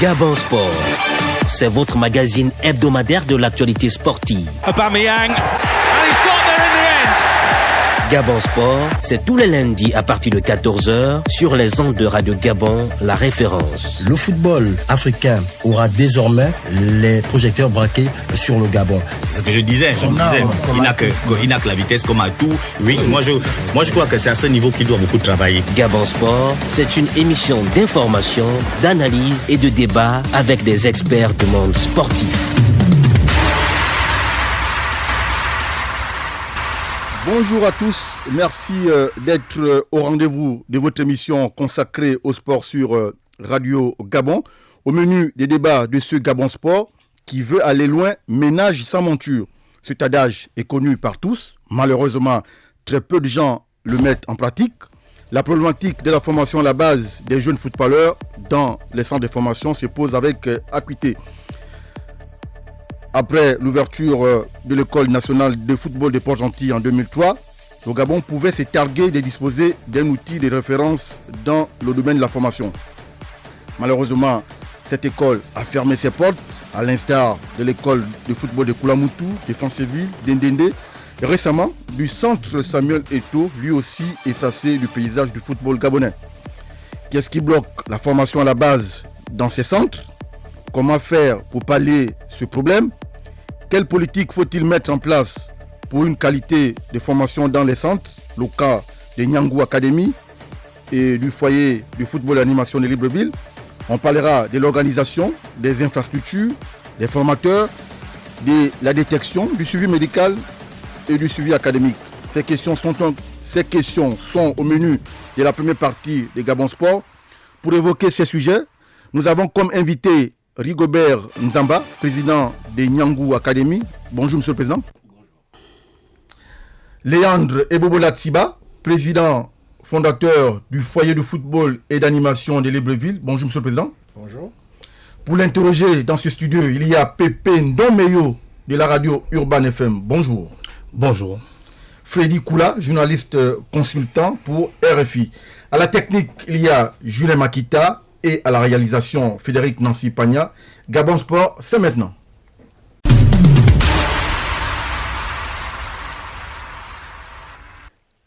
Gabon Sport, c'est votre magazine hebdomadaire de l'actualité sportive. Aubameyang, and he's got there in the end. Gabon Sport, c'est tous les lundis à partir de 14h sur les ondes de Radio Gabon, la référence. Le football africain aura désormais les projecteurs braqués sur le Gabon. C'est ce que je disais. Il n'a que la vitesse comme à tout. Oui, moi je crois que c'est à ce niveau qu'il doit beaucoup travailler. Gabon Sport, c'est une émission d'information, d'analyse et de débat avec des experts du monde sportif. Bonjour à tous, merci d'être au rendez-vous de votre émission consacrée au sport sur Radio Gabon. Au menu des débats de ce Gabon Sport, qui veut aller loin, ménage sans monture. Cet adage est connu par tous, malheureusement très peu de gens le mettent en pratique. La problématique de la formation à la base des jeunes footballeurs dans les centres de formation se pose avec acuité. Après l'ouverture de l'école nationale de football de Port-Gentil en 2003, le Gabon pouvait se targuer de disposer d'un outil de référence dans le domaine de la formation. Malheureusement, cette école a fermé ses portes, à l'instar de l'école de football de Koulamoutou, de Franceville, d'Indende, et récemment du centre Samuel Eto'o, lui aussi effacé du paysage du football gabonais. Qu'est-ce qui bloque la formation à la base dans ces centres ? Comment faire pour pallier ce problème ? Quelle politique faut-il mettre en place pour une qualité de formation dans les centres ? Le cas de Nyangou Academy et du foyer du football et animation de Libreville. On parlera de l'organisation, des infrastructures, des formateurs, de la détection, du suivi médical et du suivi académique. Ces questions sont au menu de la première partie de Gabon Sport. Pour évoquer ces sujets, nous avons comme invité Rigobert Nzamba, président de Nyangou Academy. Bonjour, monsieur le président. Bonjour. Léandre Ebobola Tsiba, président fondateur du foyer de football et d'animation de Libreville. Bonjour, monsieur le président. Bonjour. Pour l'interroger dans ce studio, il y a Pépé Ndomeyo de la radio Urban FM. Bonjour. Bonjour. Freddy Koula, journaliste consultant pour RFI. À la technique, il y a Julien Makita. Et à la réalisation, Frédéric Nancy Pagna. Gabon Sport, c'est maintenant.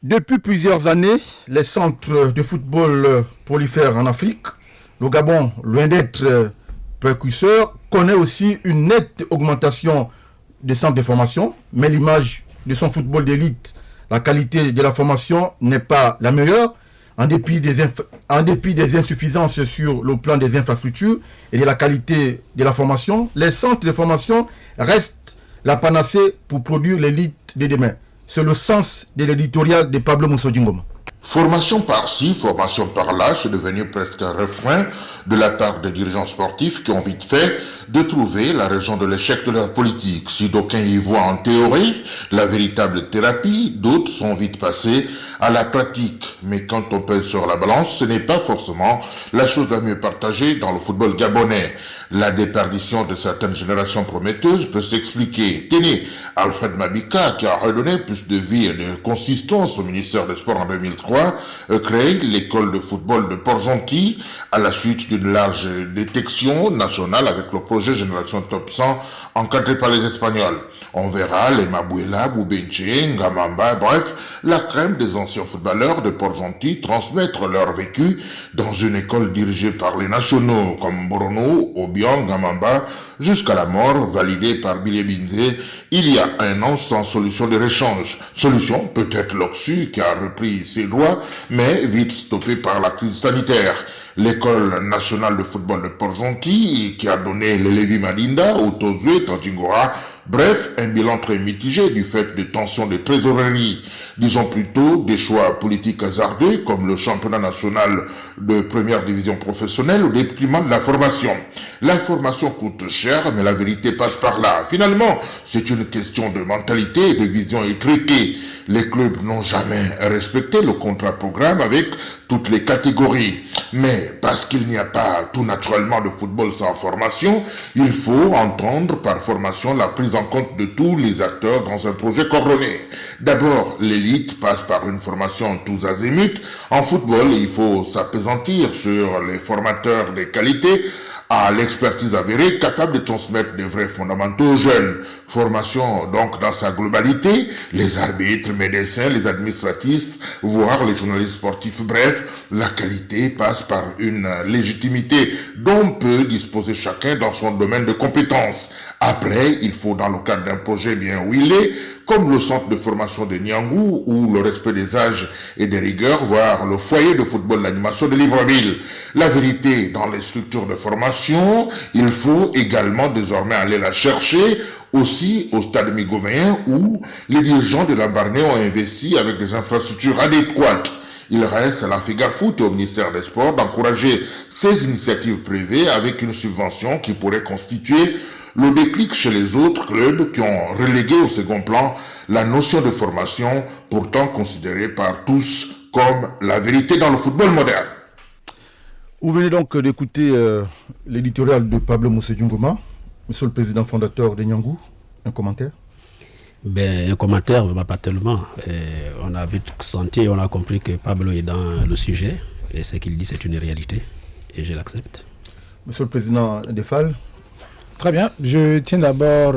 Depuis plusieurs années, les centres de football prolifèrent en Afrique. Le Gabon, loin d'être précurseur, connaît aussi une nette augmentation des centres de formation. Mais l'image de son football d'élite, la qualité de la formation n'est pas la meilleure. En dépit des insuffisances sur le plan des infrastructures et de la qualité de la formation, les centres de formation restent la panacée pour produire l'élite de demain. C'est le sens de l'éditorial de Pablo Mousso-Djingoma. Formation par-ci, formation par-là, c'est devenu presque un refrain de la part des dirigeants sportifs qui ont vite fait de trouver la raison de l'échec de leur politique. Si d'aucuns y voient en théorie la véritable thérapie, d'autres sont vite passés à la pratique. Mais quand on pèse sur la balance, ce n'est pas forcément la chose la mieux partagée dans le football gabonais. La déperdition de certaines générations prometteuses peut s'expliquer. Tenez, Alfred Mabika, qui a redonné plus de vie et de consistance au ministère des Sports en 2003, créé l'école de football de Port-Gentil à la suite d'une large détection nationale avec le projet Génération Top 100 encadré par les Espagnols. On verra les Mabouela, Boubenche, Ngamamba, bref, la crème des anciens footballeurs de Port-Gentil transmettre leur vécu dans une école dirigée par les nationaux comme Borono, Obiang, Ngamamba, jusqu'à la mort, validée par Billy Binze il y a un an sans solution de réchange. Solution peut-être l'Oxu qui a repris ses droits, mais vite stoppée par la crise sanitaire. L'école nationale de football de Port-Gentil qui a donné le Lévi Madinda au Tozoué, Tanjingora. Bref, un bilan très mitigé du fait de tensions de trésorerie. Disons plutôt des choix politiques hasardeux comme le championnat national de première division professionnelle au détriment de la formation. La formation coûte cher, mais la vérité passe par là. Finalement, c'est une question de mentalité et de vision étriquée. Les clubs n'ont jamais respecté le contrat-programme avec toutes les catégories. Mais parce qu'il n'y a pas tout naturellement de football sans formation, il faut entendre par formation la prise en compte de tous les acteurs dans un projet coordonné. D'abord, l'élite passe par une formation tous azimuts. En football, il faut s'appesantir sur les formateurs de qualité à l'expertise avérée, capable de transmettre des vrais fondamentaux aux jeunes. Formation donc dans sa globalité, les arbitres, médecins, les administratifs, voire les journalistes sportifs. Bref, la qualité passe par une légitimité dont peut disposer chacun dans son domaine de compétences. Après, il faut dans le cadre d'un projet bien huilé, comme le centre de formation de Niangou, ou le respect des âges et des rigueurs, voire le foyer de football d'animation de Libreville. La vérité, dans les structures de formation, il faut également désormais aller la chercher aussi au stade migovéen où les dirigeants de Lambaréné ont investi avec des infrastructures adéquates. Il reste à la FEGAFOOT et au ministère des Sports d'encourager ces initiatives privées avec une subvention qui pourrait constituer le déclic chez les autres clubs qui ont relégué au second plan la notion de formation, pourtant considérée par tous comme la vérité dans le football moderne. Vous venez donc d'écouter l'éditorial de Pablo Moussejou Ngoma, monsieur le président fondateur de Niangou. Un commentaire? Un commentaire, pas tellement. On a vite senti, on a compris que Pablo est dans le sujet, et ce qu'il dit, c'est une réalité, et je l'accepte. Monsieur le président Defal. Très bien. Je tiens d'abord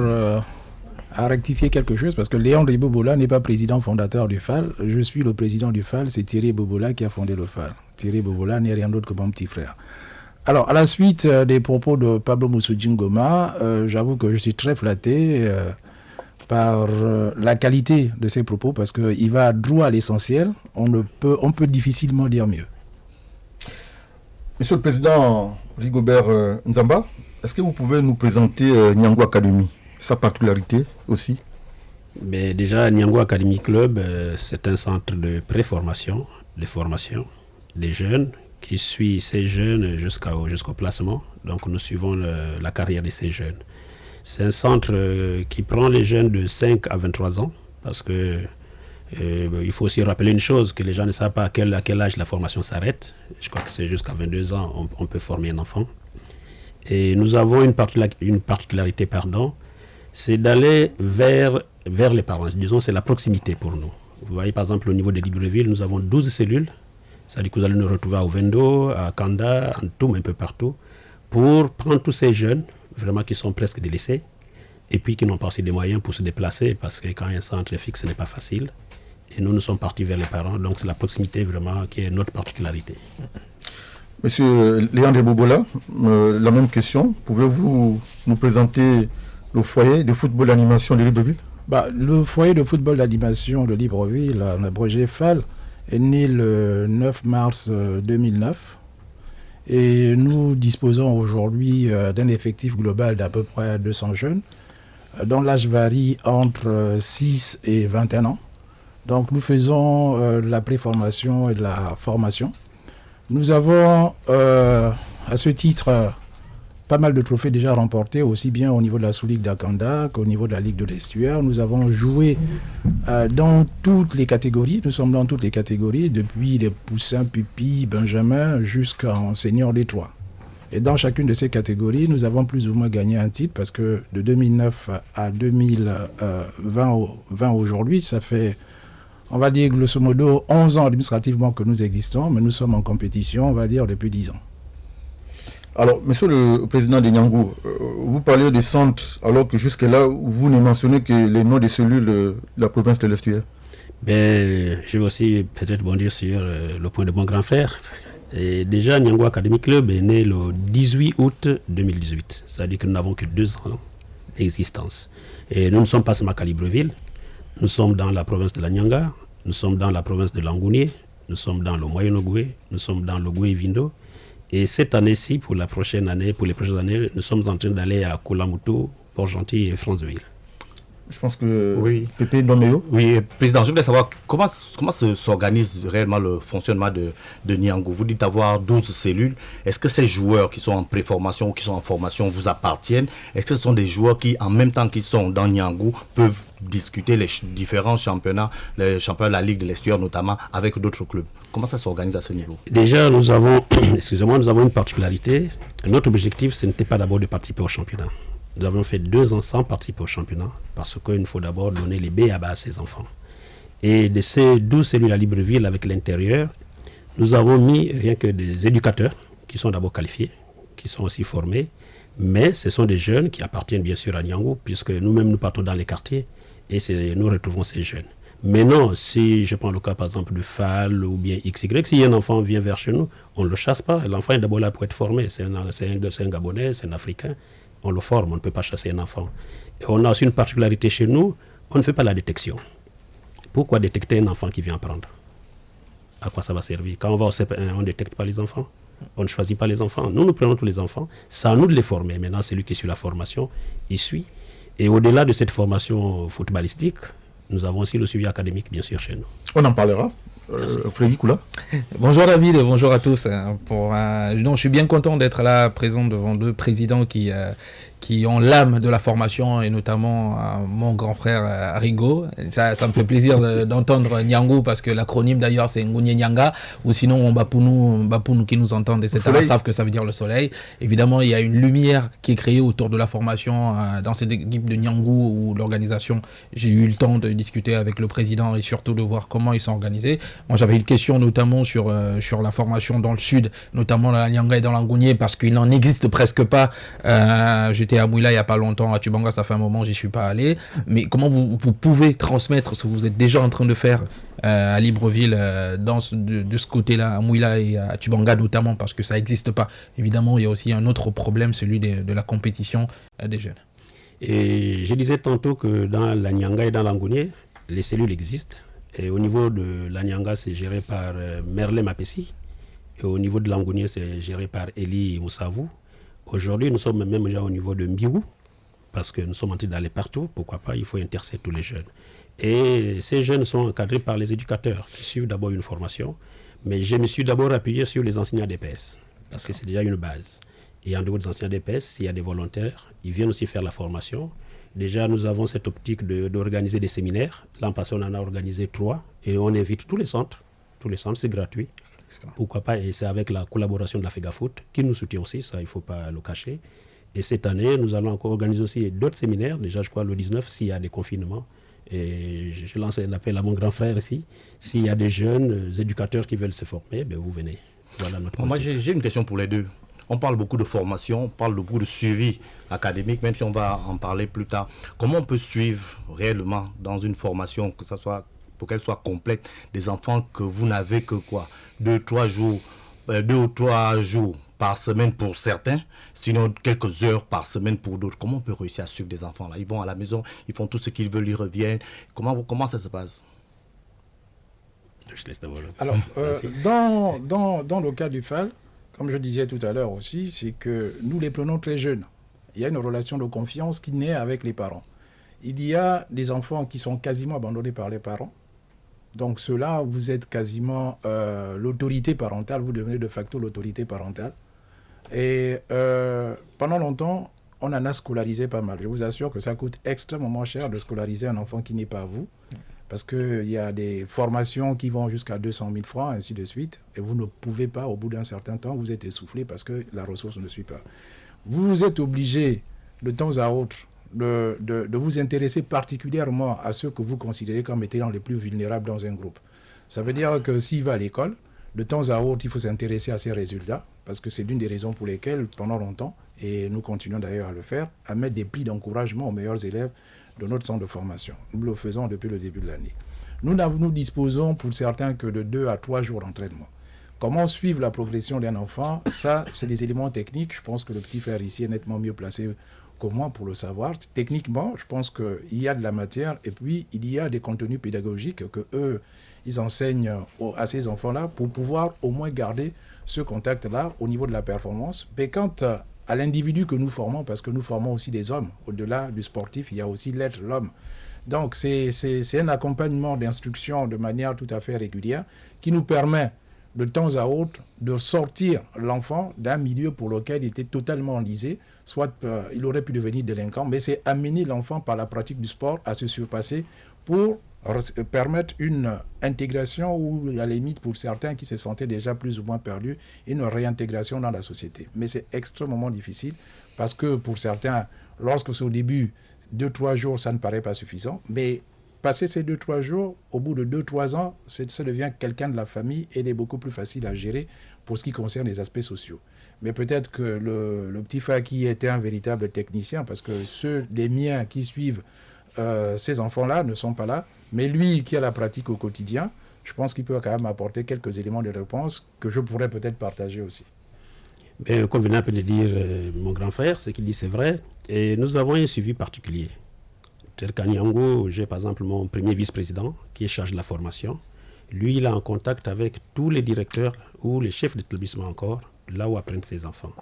à rectifier quelque chose parce que Léon Bobola n'est pas président fondateur du FAL. Je suis le président du FAL. C'est Thierry Bobola qui a fondé le FAL. Thierry Bobola n'est rien d'autre que mon petit frère. Alors, à la suite des propos de Pablo Moussejou Ngoma, j'avoue que je suis très flatté par la qualité de ses propos parce qu'il va droit à l'essentiel. On peut difficilement dire mieux. Monsieur le président Rigobert Nzamba, est-ce que vous pouvez nous présenter Niangou Academy, sa particularité aussi? Déjà, Niangou Academy Club, c'est un centre de préformation, de formation des jeunes qui suit ces jeunes jusqu'au placement. Donc nous suivons la carrière de ces jeunes. C'est un centre qui prend les jeunes de 5 à 23 ans parce que il faut aussi rappeler une chose, que les gens ne savent pas à quel âge la formation s'arrête. Je crois que c'est jusqu'à 22 ans on peut former un enfant. Et nous avons une particularité, c'est d'aller vers les parents. Disons, c'est la proximité pour nous. Vous voyez, par exemple, au niveau de Libreville, nous avons 12 cellules. C'est-à-dire que vous allez nous retrouver à Ovendo, à Kanda, en tout, un peu partout, pour prendre tous ces jeunes, vraiment qui sont presque délaissés, et puis qui n'ont pas aussi des moyens pour se déplacer, parce que quand un centre est fixe, ce n'est pas facile. Et nous sommes partis vers les parents, donc c'est la proximité vraiment qui est notre particularité. Monsieur Léon Bobola, la même question. Pouvez-vous nous présenter le foyer de football d'animation de Libreville? Le foyer de football d'animation de Libreville, un abrégé FAL, est né le 9 mars 2009. Et nous disposons aujourd'hui d'un effectif global d'à peu près 200 jeunes, dont l'âge varie entre 6 et 21 ans. Donc nous faisons la préformation et de la formation. Nous avons, à ce titre, pas mal de trophées déjà remportés, aussi bien au niveau de la sous-ligue d'Akanda qu'au niveau de la Ligue de l'Estuaire. Nous avons joué dans toutes les catégories. Nous sommes dans toutes les catégories, depuis les poussins, pupilles, benjamins, jusqu'en senior des 3. Et dans chacune de ces catégories, nous avons plus ou moins gagné un titre, parce que de 2009 à 2020 aujourd'hui, ça fait, on va dire grosso modo, 11 ans administrativement que nous existons, mais nous sommes en compétition, on va dire, depuis 10 ans. Alors, monsieur le président de Niangou, vous parlez des centres, alors que jusque-là, vous ne mentionnez que les noms des cellules de la province de l'Estuaire. Je vais aussi peut-être bondir sur le point de mon grand frère. Et déjà, Niangou Academy Club est né le 18 août 2018. C'est-à-dire que nous n'avons que 2 ans d'existence. Et nous ne sommes pas seulement à Libreville. Nous sommes dans la province de la Nyanga, nous sommes dans la province de l'Angounié, nous sommes dans le Moyen-Ogoué, nous sommes dans le Goué-Vindo. Et cette année-ci, pour les prochaines années, nous sommes en train d'aller à Koulamoutou, Port-Gentil et Franceville. Je pense que oui. Pépé Doméo. Oui, président, je voulais savoir comment s'organise réellement le fonctionnement de Niangou. Vous dites avoir 12 cellules. Est-ce que ces joueurs qui sont en préformation ou qui sont en formation vous appartiennent? Est-ce que ce sont des joueurs qui, en même temps qu'ils sont dans Niangou, peuvent discuter les différents championnats, les championnats de la Ligue de l'Estuaire notamment, avec d'autres clubs? Comment ça s'organise à ce niveau? Déjà, nous avons une particularité. Notre objectif, ce n'était pas d'abord de participer au championnat. Nous avons fait 2 ans sans participer au championnat parce qu'il faut d'abord donner les B.A.B.A. à ces enfants. Et de ces 12 cellules à Libreville avec l'intérieur, nous avons mis rien que des éducateurs qui sont d'abord qualifiés, qui sont aussi formés, mais ce sont des jeunes qui appartiennent bien sûr à Niangou, puisque nous-mêmes nous partons dans les quartiers et nous retrouvons ces jeunes. Mais non, si je prends le cas par exemple de FAL ou bien XY, si un enfant vient vers chez nous, on ne le chasse pas. L'enfant est d'abord là pour être formé. C'est un Gabonais, c'est un Africain. On le forme, on ne peut pas chasser un enfant. Et on a aussi une particularité chez nous, on ne fait pas la détection. Pourquoi détecter un enfant qui vient apprendre? À quoi ça va servir? Quand on va au CP1, on ne détecte pas les enfants. On ne choisit pas les enfants. Nous prenons tous les enfants. C'est à nous de les former. Maintenant, c'est lui qui suit la formation, il suit. Et au-delà de cette formation footballistique, nous avons aussi le suivi académique, bien sûr, chez nous. On en parlera. Freddy Koula. Bonjour David et bonjour à tous. Je suis bien content d'être là, présent devant deux présidents qui ont l'âme de la formation, et notamment mon grand frère Rigo. Ça me fait plaisir d'entendre Niangou, parce que l'acronyme d'ailleurs c'est Ngounye Nyanga, ou sinon Bapounou qui nous entendent, etc. savent que ça veut dire le soleil. Évidemment, il y a une lumière qui est créée autour de la formation dans cette équipe de Niangou, où l'organisation, j'ai eu le temps de discuter avec le président et surtout de voir comment ils sont organisés. Moi j'avais une question notamment sur la formation dans le sud, notamment dans la Nyanga et dans l'Angounié, parce qu'il n'en existe presque pas. J'étais à Mouila il n'y a pas longtemps, à Tubanga ça fait un moment, j'y suis pas allé, mais comment vous pouvez transmettre ce que vous êtes déjà en train de faire à Libreville de ce côté-là, à Mouila et à Tubanga notamment, parce que ça n'existe pas. Évidemment, il y a aussi un autre problème, celui de la compétition des jeunes. Et je disais tantôt que dans la Nyanga et dans l'Angounié, les cellules existent. Et au niveau de la Nyanga, c'est géré par Merle Mapessi. Et au niveau de l'Angounié, c'est géré par Eli Moussavou. Aujourd'hui, nous sommes même déjà au niveau de Mbirou, parce que nous sommes en train d'aller partout. Pourquoi pas, il faut intéresser tous les jeunes. Et ces jeunes sont encadrés par les éducateurs qui suivent d'abord une formation. Mais je me suis d'abord appuyé sur les enseignants d'EPS, parce que c'est déjà une base. Et en dehors des enseignants d'EPS, s'il y a des volontaires, ils viennent aussi faire la formation. Déjà, nous avons cette optique d'organiser des séminaires. L'an passé, on en a organisé 3. Et on invite tous les centres. Tous les centres, c'est gratuit. Excellent. Pourquoi pas, et c'est avec la collaboration de la FEGAFOOT qui nous soutient aussi, ça il ne faut pas le cacher. Et cette année, nous allons encore organiser aussi d'autres séminaires, déjà je crois le 19 s'il y a des confinements. Et je lance un appel à mon grand frère ici, s'il y a des jeunes éducateurs qui veulent se former, ben vous venez. Voilà notre moi j'ai une question pour les deux. On parle beaucoup de formation, on parle beaucoup de suivi académique, même si on va en parler plus tard. Comment on peut suivre réellement dans une formation, que ça soit pour qu'elle soit complète, des enfants que vous n'avez que quoi, 2 ou 3 jours par semaine pour certains, sinon quelques heures par semaine pour d'autres. Comment on peut réussir à suivre des enfants là? Ils vont à la maison, ils font tout ce qu'ils veulent, ils reviennent. Comment ça se passe? Je laisse d'abord. Alors, dans le cas du FAL, comme je disais tout à l'heure aussi, c'est que nous les prenons très jeunes. Il y a une relation de confiance qui naît avec les parents. Il y a des enfants qui sont quasiment abandonnés par les parents. Donc ceux-là, vous êtes quasiment l'autorité parentale, vous devenez de facto l'autorité parentale. Et pendant longtemps, on en a scolarisé pas mal. Je vous assure que ça coûte extrêmement cher de scolariser un enfant qui n'est pas vous. Parce qu'il y a des formations qui vont jusqu'à 200 000 francs, ainsi de suite. Et vous ne pouvez pas, au bout d'un certain temps, vous êtes essoufflé parce que la ressource ne suit pas. Vous êtes obligé, de temps à autre, de vous intéresser particulièrement à ceux que vous considérez comme étant les plus vulnérables dans un groupe. Ça veut dire que s'il va à l'école, de temps à autre, il faut s'intéresser à ses résultats, parce que c'est l'une des raisons pour lesquelles, pendant longtemps, et nous continuons d'ailleurs à le faire, à mettre des prix d'encouragement aux meilleurs élèves de notre centre de formation. Nous le faisons depuis le début de l'année. Nous disposons pour certains que de 2 à 3 jours d'entraînement. Comment suivre la progression d'un enfant? Ça, c'est des éléments techniques. Je pense que le petit frère ici est nettement mieux placé que moi pour le savoir. Techniquement, je pense qu'il y a de la matière et puis il y a des contenus pédagogiques que eux, ils enseignent à ces enfants-là pour pouvoir au moins garder ce contact-là au niveau de la performance. Mais quant à l'individu que nous formons, parce que nous formons aussi des hommes, au-delà du sportif, il y a aussi l'être, l'homme. Donc c'est un accompagnement d'instruction de manière tout à fait régulière qui nous permet de temps à autre de sortir l'enfant d'un milieu pour lequel il était totalement enlisé, soit il aurait pu devenir délinquant, mais c'est amener l'enfant par la pratique du sport à se surpasser pour permettre une intégration ou, à la limite, pour certains qui se sentaient déjà plus ou moins perdus, une réintégration dans la société. Mais c'est extrêmement difficile parce que pour certains, lorsque c'est au début, 2-3 jours, ça ne paraît pas suffisant, mais passer ces 2-3 jours, au bout de 2-3 ans, ça devient quelqu'un de la famille et il est beaucoup plus facile à gérer pour ce qui concerne les aspects sociaux. Mais peut-être que le petit Faki était un véritable technicien, parce que ceux des miens qui suivent ces enfants-là ne sont pas là. Mais lui qui a la pratique au quotidien, je pense qu'il peut quand même apporter quelques éléments de réponse que je pourrais peut-être partager aussi. Comme venait un peu de dire mon grand frère, ce qu'il dit c'est vrai. Et nous avons un suivi particulier. Tel qu'à Niango, j'ai par exemple mon premier vice-président qui est chargé de la formation. Lui, il est en contact avec tous les directeurs ou les chefs d'établissement encore, là où apprennent ses enfants.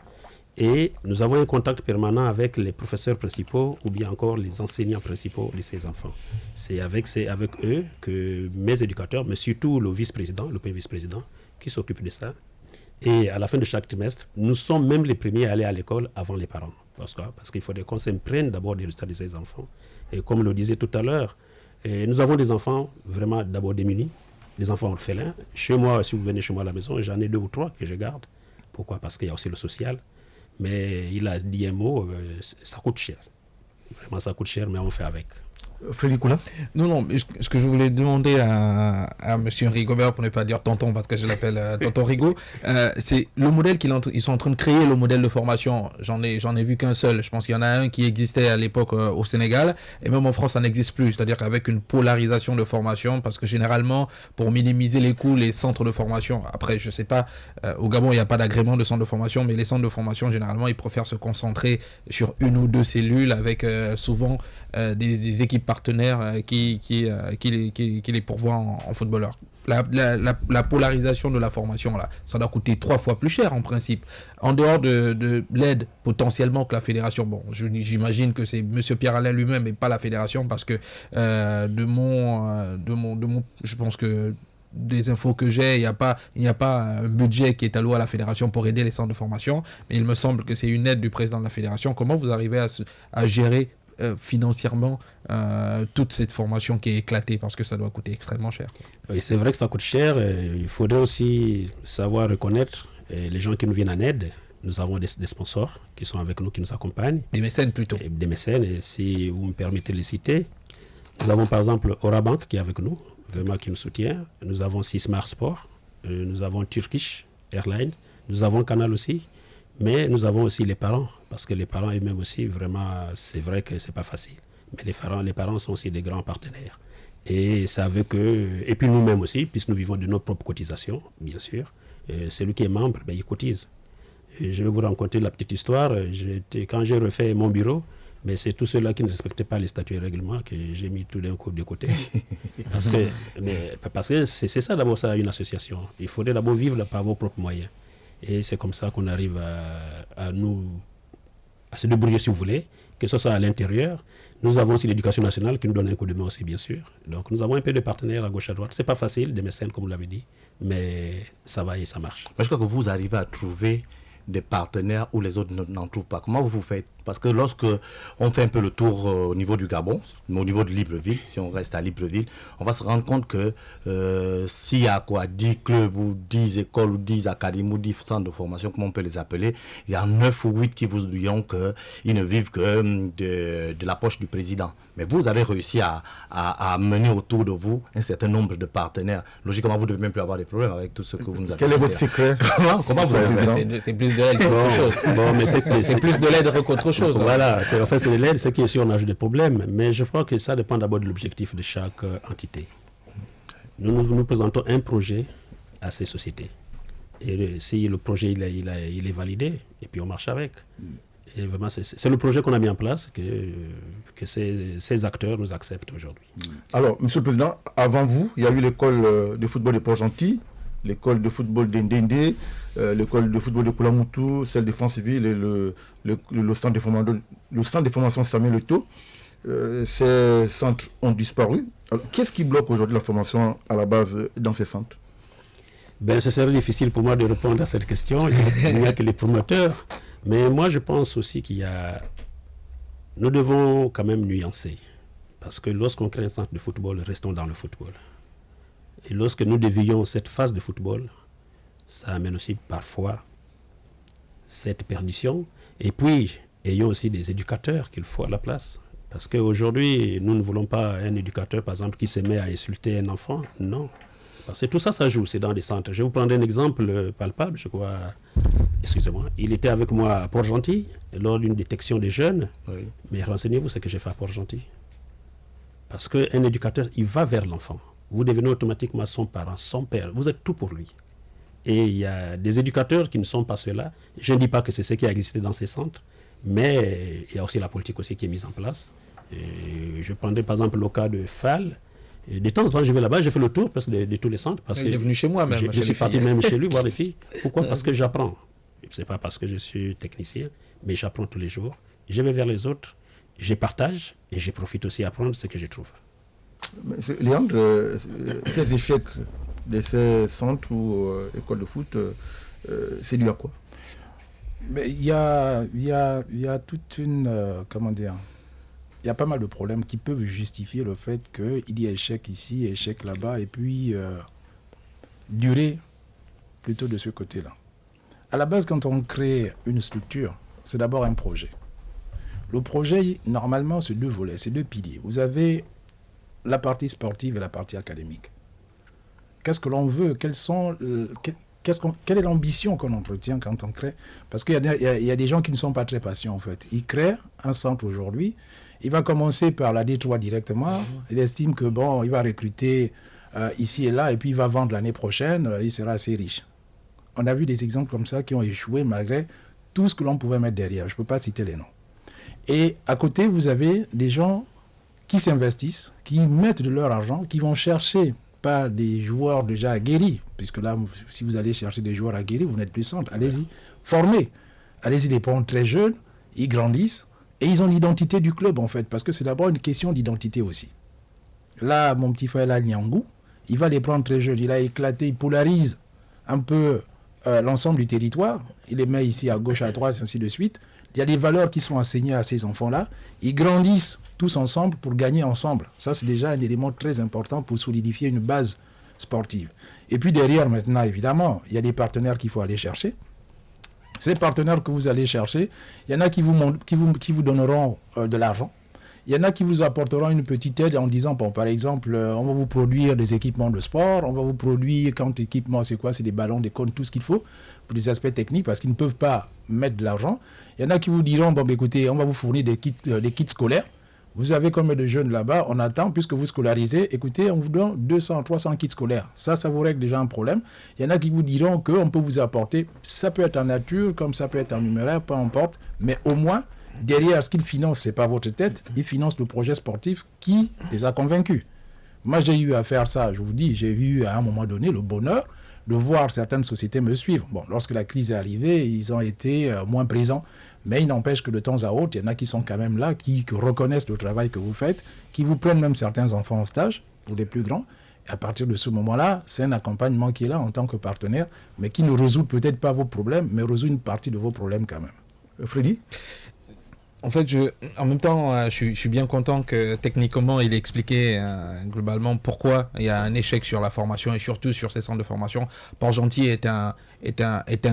Et nous avons un contact permanent avec les professeurs principaux ou bien encore les enseignants principaux de ces enfants. C'est avec eux que mes éducateurs, mais surtout le vice-président, le premier vice-président, qui s'occupe de ça. Et à la fin de chaque trimestre, nous sommes même les premiers à aller à l'école avant les parents. Parce qu'il faudrait qu'on s'imprègne d'abord des résultats de ces enfants. Et comme le disait tout à l'heure, nous avons des enfants vraiment d'abord démunis, des enfants orphelins. Chez moi, si vous venez chez moi à la maison, j'en ai 2 ou 3 que je garde. Pourquoi? Parce qu'il y a aussi le social. Mais il a dit un mot, ça coûte cher. Vraiment, ça coûte cher, mais on fait avec. Frédéric Oula? Non, mais ce que je voulais demander à M. Rigobert, pour ne pas dire tonton, parce que je l'appelle tonton Rigaud, c'est le modèle ils sont en train de créer, le modèle de formation. J'en ai vu qu'un seul. Je pense qu'il y en a un qui existait à l'époque au Sénégal, et même en France, ça n'existe plus. C'est-à-dire qu'avec une polarisation de formation, parce que généralement, pour minimiser les coûts, les centres de formation, après, je sais pas, au Gabon, il n'y a pas d'agrément de centre de formation, mais les centres de formation, généralement, ils préfèrent se concentrer sur 1 ou 2 cellules avec souvent des équipes partenaires qui les pourvoient en footballeurs. La polarisation de la formation, là, ça doit coûter 3 fois plus cher en principe. En dehors de l'aide potentiellement que la fédération, bon, j'imagine que c'est M. Pierre-Alain lui-même et pas la fédération, parce que je pense que des infos que j'ai, il n'y a pas un budget qui est alloué à la fédération pour aider les centres de formation, mais il me semble que c'est une aide du président de la fédération. Comment vous arrivez à gérer financièrement toute cette formation qui est éclatée, parce que ça doit coûter extrêmement cher? Oui, c'est vrai que ça coûte cher. Il faudrait aussi savoir reconnaître les gens qui nous viennent en aide. Nous avons des sponsors qui sont avec nous, qui nous accompagnent. Des mécènes plutôt. Des mécènes, et si vous me permettez de les citer, nous avons par exemple Orabank qui est avec nous, vraiment qui nous soutient. Nous avons Sismar Sport, nous avons Turkish Airlines, nous avons Canal aussi. Mais nous avons aussi les parents, parce que les parents eux-mêmes aussi, vraiment, c'est vrai que c'est pas facile. Mais les parents sont aussi des grands partenaires. Et ça veut que, et puis nous-mêmes aussi, puisque nous vivons de nos propres cotisations, bien sûr. Celui qui est membre, il cotise. Et je vais vous raconter la petite histoire. Quand j'ai refait mon bureau, mais c'est tous ceux-là qui ne respectaient pas les statuts et règlements que j'ai mis tout d'un coup de côté. Parce que c'est ça d'abord, ça, une association. Il faudrait d'abord vivre par vos propres moyens. Et c'est comme ça qu'on arrive à se débrouiller, si vous voulez, que ce soit à l'intérieur. Nous avons aussi l'éducation nationale qui nous donne un coup de main aussi, bien sûr. Donc nous avons un peu de partenaires à gauche, à droite. C'est pas facile, des mécènes, comme vous l'avez dit, mais ça va et ça marche. Mais je crois que vous arrivez à trouver des partenaires où les autres n'en trouvent pas. Comment vous faites? Parce que lorsque on fait un peu le tour au niveau du Gabon, au niveau de Libreville, si on reste à Libreville, on va se rendre compte que s'il y a 10 clubs ou 10 écoles ou 10 académies ou 10 centres de formation, comme on peut les appeler, il y a 9 ou 8 qui vous diront qu'ils ne vivent que de la poche du président. Mais vous avez réussi à mener autour de vous un certain nombre de partenaires. Logiquement, vous ne devez même plus avoir des problèmes avec tout ce que vous nous avez dit. Quel est votre secret? Comment vous avez fait? C'est plus de l'aide qu'autre chose. Mais c'est plus de l'aide qu'autre chose. Voilà, en fait c'est de l'aide, c'est qu'ici on a des problèmes. Mais je crois que ça dépend d'abord de l'objectif de chaque entité. Nous présentons un projet à ces sociétés. Et si le projet il est validé, et puis on marche avec. Et vraiment, c'est le projet qu'on a mis en place que ces acteurs nous acceptent aujourd'hui. Alors, Monsieur le Président, avant vous, il y a eu l'école de football de Port-Gentil, l'école de football d'Indende, l'école de football de Koulamoutou, celle de Franceville et le centre de formation Samuel Eto'o. Ces centres ont disparu. Qu'est-ce qui bloque aujourd'hui la formation à la base dans ces centres? Ce serait difficile pour moi de répondre à cette question. Il n'y a que les promoteurs. Mais moi, je pense aussi nous devons quand même nuancer. Parce que lorsqu'on crée un centre de football, restons dans le football. Et lorsque nous dévions cette phase de football, ça amène aussi parfois cette perdition. Et puis, ayons aussi des éducateurs qu'il faut à la place. Parce qu'aujourd'hui, nous ne voulons pas un éducateur, par exemple, qui se met à insulter un enfant. Non. Parce que tout ça, ça joue, c'est dans des centres. Je vais vous prendre un exemple palpable, je crois. Excusez-moi. Il était avec moi à Port-Gentil, lors d'une détection des jeunes. Oui. Mais renseignez-vous ce que j'ai fait à Port-Gentil. Parce qu'un éducateur, il va vers l'enfant. Vous devenez automatiquement son parent, son père. Vous êtes tout pour lui. Et il y a des éducateurs qui ne sont pas ceux-là. Je ne dis pas que c'est ce qui a existé dans ces centres, mais il y a aussi la politique aussi qui est mise en place. Et je prendrai par exemple le cas de FAL. Et de temps en temps, je vais là-bas, je fais le tour presque de tous les centres. Parce il est venu chez moi même. Je suis parti même chez lui voir les filles. Pourquoi? Parce que j'apprends. Ce n'est pas parce que je suis technicien, mais j'apprends tous les jours. Je vais vers les autres, je partage et je profite aussi à apprendre ce que je trouve. Léandre, ces échecs de ces centres ou écoles de foot, c'est dû à quoi? Mais il y a toute une... comment dire? Il y a pas mal de problèmes qui peuvent justifier le fait qu'il y ait échec ici, échec là-bas, et puis durer plutôt de ce côté-là. À la base, quand on crée une structure, c'est d'abord un projet. Le projet, normalement, c'est 2 volets, c'est 2 piliers. Vous avez la partie sportive et la partie académique. Qu'est-ce que l'on veut? Quelle est l'ambition qu'on entretient quand on crée? Parce qu'il y a des gens qui ne sont pas très patients, en fait. Ils créent un centre aujourd'hui. Il va commencer par la D3 directement. Il estime que, bon, il va recruter ici et là, et puis il va vendre l'année prochaine, il sera assez riche. On a vu des exemples comme ça qui ont échoué malgré tout ce que l'on pouvait mettre derrière. Je ne peux pas citer les noms. Et à côté, vous avez des gens qui s'investissent, qui mettent de leur argent, qui vont chercher pas des joueurs déjà aguerris, puisque là, si vous allez chercher des joueurs aguerris, vous n'êtes plus centre. Allez-y, formez. Allez-y, les prendre très jeunes, ils grandissent, et ils ont l'identité du club, en fait, parce que c'est d'abord une question d'identité aussi. Là, mon petit frère, là, Niangou, il va les prendre très jeunes, il a éclaté, il polarise un peu l'ensemble du territoire, il les met ici à gauche, à droite, ainsi de suite. Il y a des valeurs qui sont enseignées à ces enfants-là, ils grandissent tous ensemble pour gagner ensemble. Ça, c'est déjà un élément très important pour solidifier une base sportive. Et puis derrière, maintenant, évidemment, il y a des partenaires qu'il faut aller chercher. Ces partenaires que vous allez chercher, il y en a qui vous donneront de l'argent. Il y en a qui vous apporteront une petite aide en disant, bon, par exemple, on va vous produire des équipements de sport, on va vous produire, quand équipement, c'est quoi? C'est des ballons, des cônes, tout ce qu'il faut pour des aspects techniques, parce qu'ils ne peuvent pas mettre de l'argent. Il y en a qui vous diront, bon, écoutez, on va vous fournir des kits scolaires. Vous avez combien de jeunes là-bas? On attend, puisque vous scolarisez, écoutez, on vous donne 200, 300 kits scolaires. Ça vous règle déjà un problème. Il y en a qui vous diront qu'on peut vous apporter, ça peut être en nature, comme ça peut être en numéraire, peu importe, mais au moins, derrière ce qu'ils financent, ce n'est pas votre tête, ils financent le projet sportif qui les a convaincus. Moi, j'ai eu à faire ça, je vous dis, j'ai eu à un moment donné le bonheur de voir certaines sociétés me suivre. Bon, lorsque la crise est arrivée, ils ont été moins présents, mais il n'empêche que de temps à autre, il y en a qui sont quand même là, qui reconnaissent le travail que vous faites, qui vous prennent même certains enfants en stage, pour les plus grands. Et à partir de ce moment-là, c'est un accompagnement qui est là en tant que partenaire, mais qui ne résout peut-être pas vos problèmes, mais résout une partie de vos problèmes quand même. Freddy? En fait, en même temps, je suis bien content que techniquement, il ait expliqué globalement pourquoi il y a un échec sur la formation et surtout sur ces centres de formation. Port-Gentil est un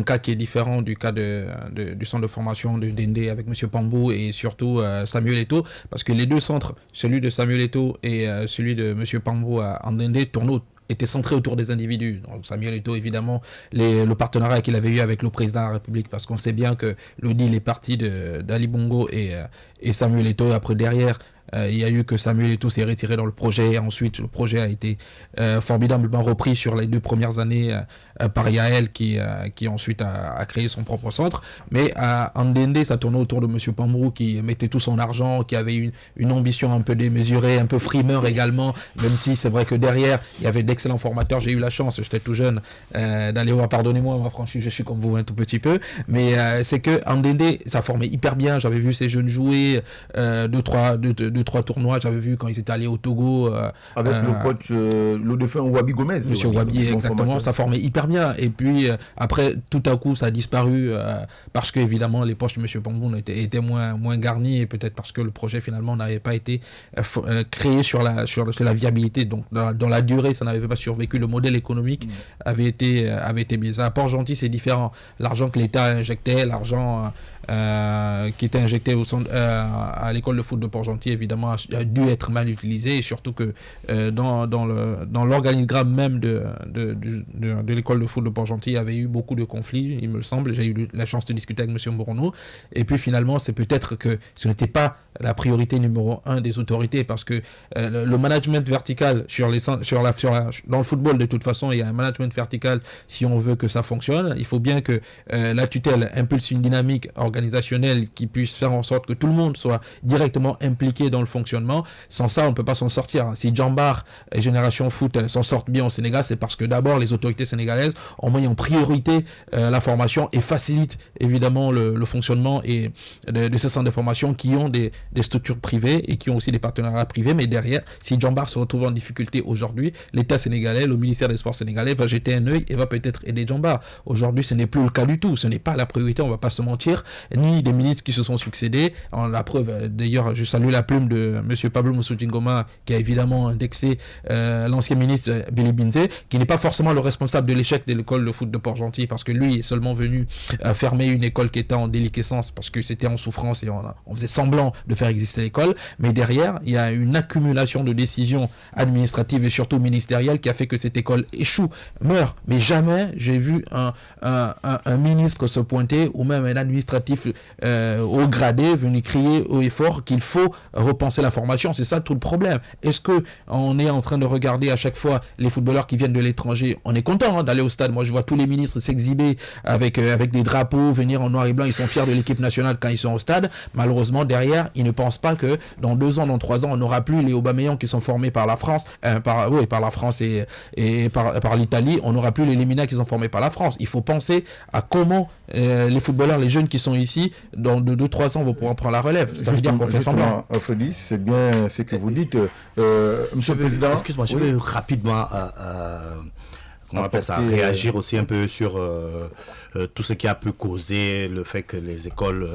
cas qui est différent du cas du centre de formation de Dendé avec M. Pambou et surtout Samuel Eto'o, parce que les 2 centres, celui de Samuel Eto'o et celui de M. Pambou en Dendé, était centré autour des individus. Donc Samuel Eto'o, évidemment, le partenariat qu'il avait eu avec le président de la République, parce qu'on sait bien que le deal est parti d'Ali Bongo et Samuel Eto'o. Après, derrière, il y a eu que Samuel Eto'o s'est retiré dans le projet. Ensuite, le projet a été formidablement repris sur les 2 premières années par Yael, qui ensuite a créé son propre centre. Mais à Ndende, ça tournait autour de M. Pambou, qui mettait tout son argent, qui avait une ambition un peu démesurée, un peu frimeur également, même si c'est vrai que derrière, il y avait d'excellents formateurs. J'ai eu la chance, j'étais tout jeune, d'aller voir, pardonnez-moi, moi, franchement, je suis comme vous un tout petit peu, mais c'est que Ndende, ça formait hyper bien. J'avais vu ces jeunes jouer 2-3 tournois, j'avais vu quand ils étaient allés au Togo. Avec le coach, le défunt Wabi Gomez. Monsieur Wabi, exactement, ça formait hyper bien. Et puis, après, tout à coup, ça a disparu parce que, évidemment, les poches de M. Pambou étaient moins garnies et peut-être parce que le projet, finalement, n'avait pas été créé sur la viabilité. Donc, dans la durée, ça n'avait pas survécu. Le modèle économique avait été biaisé. À Port-Gentil, c'est différent. L'argent que l'État injectait, l'argent qui était injecté à l'école de foot de Port-Gentil, évidemment, a dû être mal utilisé, et surtout que dans l'organigramme même de l'école de foot de Port-Gentil, il y avait eu beaucoup de conflits, il me semble. J'ai eu la chance de discuter avec M. Mbourounou, et puis finalement, c'est peut-être que ce n'était pas la priorité numéro 1 des autorités, parce que le management vertical dans le football, de toute façon, il y a un management vertical si on veut que ça fonctionne. Il faut bien que la tutelle impulse une dynamique organisationnelle qui puisse faire en sorte que tout le monde soit directement impliqué dans le fonctionnement. Sans ça, on ne peut pas s'en sortir. Si Djambar et Génération Foot s'en sortent bien au Sénégal, c'est parce que d'abord, les autorités sénégalaises ont mis en priorité la formation et facilitent évidemment le fonctionnement et de ces centres de formation qui ont des structures privées et qui ont aussi des partenariats privés. Mais derrière, si Djambar se retrouve en difficulté aujourd'hui, l'État sénégalais, le ministère des Sports sénégalais va jeter un œil et va peut-être aider Djambar. Aujourd'hui, ce n'est plus le cas du tout. Ce n'est pas la priorité, on ne va pas se mentir, ni des ministres qui se sont succédés. La preuve, d'ailleurs, je salue la plume de M. Pablo Moussou-Djingoma, qui a évidemment indexé l'ancien ministre Billy Binze, qui n'est pas forcément le responsable de l'échec de l'école de foot de Port-Gentil, parce que lui est seulement venu fermer une école qui était en déliquescence, parce que c'était en souffrance et on faisait semblant de faire exister l'école. Mais derrière, il y a une accumulation de décisions administratives et surtout ministérielles qui a fait que cette école échoue, meurt. Mais jamais j'ai vu un ministre se pointer, ou même un administratif haut gradé venir crier haut et fort qu'il faut repenser la formation. C'est ça tout le problème. Est-ce qu'on est en train de regarder à chaque fois les footballeurs qui viennent de l'étranger? On est content d'aller au stade. Moi, je vois tous les ministres s'exhiber avec des drapeaux, venir en noir et blanc. Ils sont fiers de l'équipe nationale quand ils sont au stade. Malheureusement, derrière, ils ne pensent pas que dans 2 ans, dans 3 ans, on n'aura plus les Aubameyang qui sont formés par la France, par la France et par l'Italie. On n'aura plus les Lemina qui sont formés par la France. Il faut penser à comment les footballeurs, les jeunes qui sont ici, dans 2-3 ans, vont pouvoir prendre la relève. Ça veut dire qu'on fait semblant. Freddy, c'est bien ce que vous dites. Monsieur le Président. Excuse-moi, je veux rapidement réagir aussi un peu sur tout ce qui a pu causer le fait que les écoles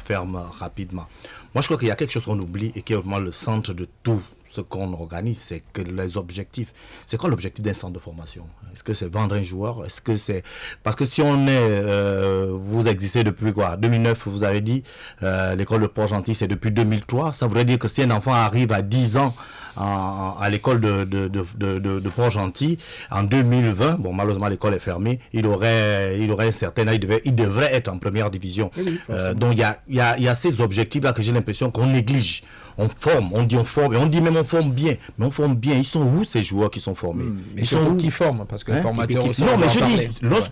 ferment rapidement. Moi, je crois qu'il y a quelque chose qu'on oublie et qui est vraiment le centre de tout ce qu'on organise, c'est que les objectifs. C'est quoi l'objectif d'un centre de formation? Est-ce que c'est vendre un joueur? Est-ce que c'est... Parce que si on est... vous existez depuis quoi? 2009, vous avez dit, l'école de Port-Gentil, c'est depuis 2003. Ça voudrait dire que si un enfant arrive à 10 ans à l'école de Port-Gentil, en 2020, bon, malheureusement, l'école est fermée, il aurait un certain âge, il devrait être en première division. Oui, donc, il y a ces objectifs-là que j'ai l'impression qu'on néglige. On forme, on dit on forme, et on dit même on forme bien. Mais on forme bien. Ils sont où ces joueurs qui sont formés? Ils sont où qui forment? Parce que les formateurs aussi. Non, mais je dis,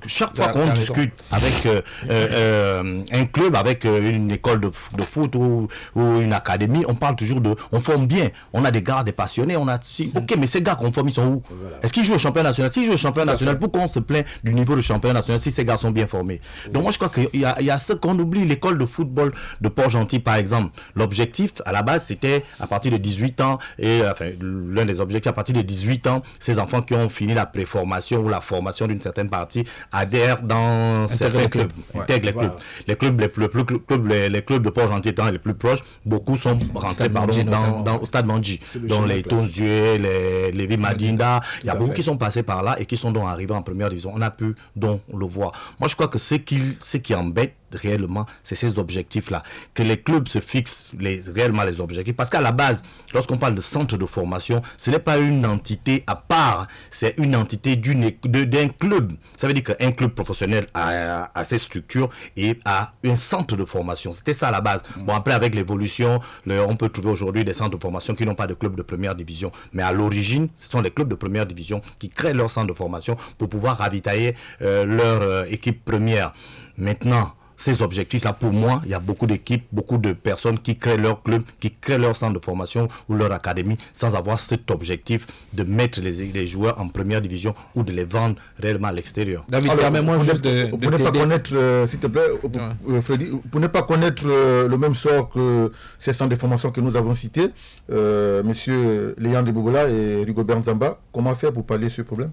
chaque fois qu'on discute avec un club, avec une école de foot ou une académie, on parle toujours de on forme bien. On a des gars, des passionnés, on a. Ok, mais ces gars qu'on forme, ils sont où? Voilà. Est-ce qu'ils jouent au championnat national? S'ils jouent au championnat national, pourquoi on se plaint du niveau du championnat national si ces gars sont bien formés? Donc moi, je crois qu'il y a ce qu'on oublie. L'école de football de Port-Gentil, par exemple, l'objectif, à la base, c'était à partir de 18 ans, et enfin, l'un des objectifs, à partir de 18 ans, ces enfants qui ont fini la préformation ou la formation d'une certaine partie adhèrent dans certains clubs, intègrent les clubs. Les clubs, les clubs de Port-Gentil étant les plus proches, beaucoup sont rentrés au stade Mandji, dont les Tonzieux, les Lévi Madinda, il y a beaucoup qui sont passés par là et qui sont donc arrivés en première division. On a pu donc le voir. Moi, je crois que ce qui embête réellement, c'est ces objectifs-là. Que les clubs se fixent réellement les objectifs. Parce qu'à la base, lorsqu'on parle de centre de formation, ce n'est pas une entité à part, c'est une entité d'un club. Ça veut dire qu'un club professionnel a ses structures et a un centre de formation. C'était ça à la base. Bon, après, avec l'évolution, on peut trouver aujourd'hui des centres de formation qui n'ont pas de club de première division. Mais à l'origine, ce sont les clubs de première division qui créent leur centre de formation pour pouvoir ravitailler leur équipe première. Maintenant, ces objectifs-là, pour moi, il y a beaucoup d'équipes, beaucoup de personnes qui créent leur club, qui créent leur centre de formation ou leur académie sans avoir cet objectif de mettre les joueurs en première division ou de les vendre réellement à l'extérieur. David, permets-moi juste de pour ne pas connaître, s'il te plaît, Freddy, pour ne pas connaître le même sort que ces centres de formation que nous avons cités, Monsieur Léandre Bouboula et Rigobert Nzamba, comment faire pour pallier ce problème?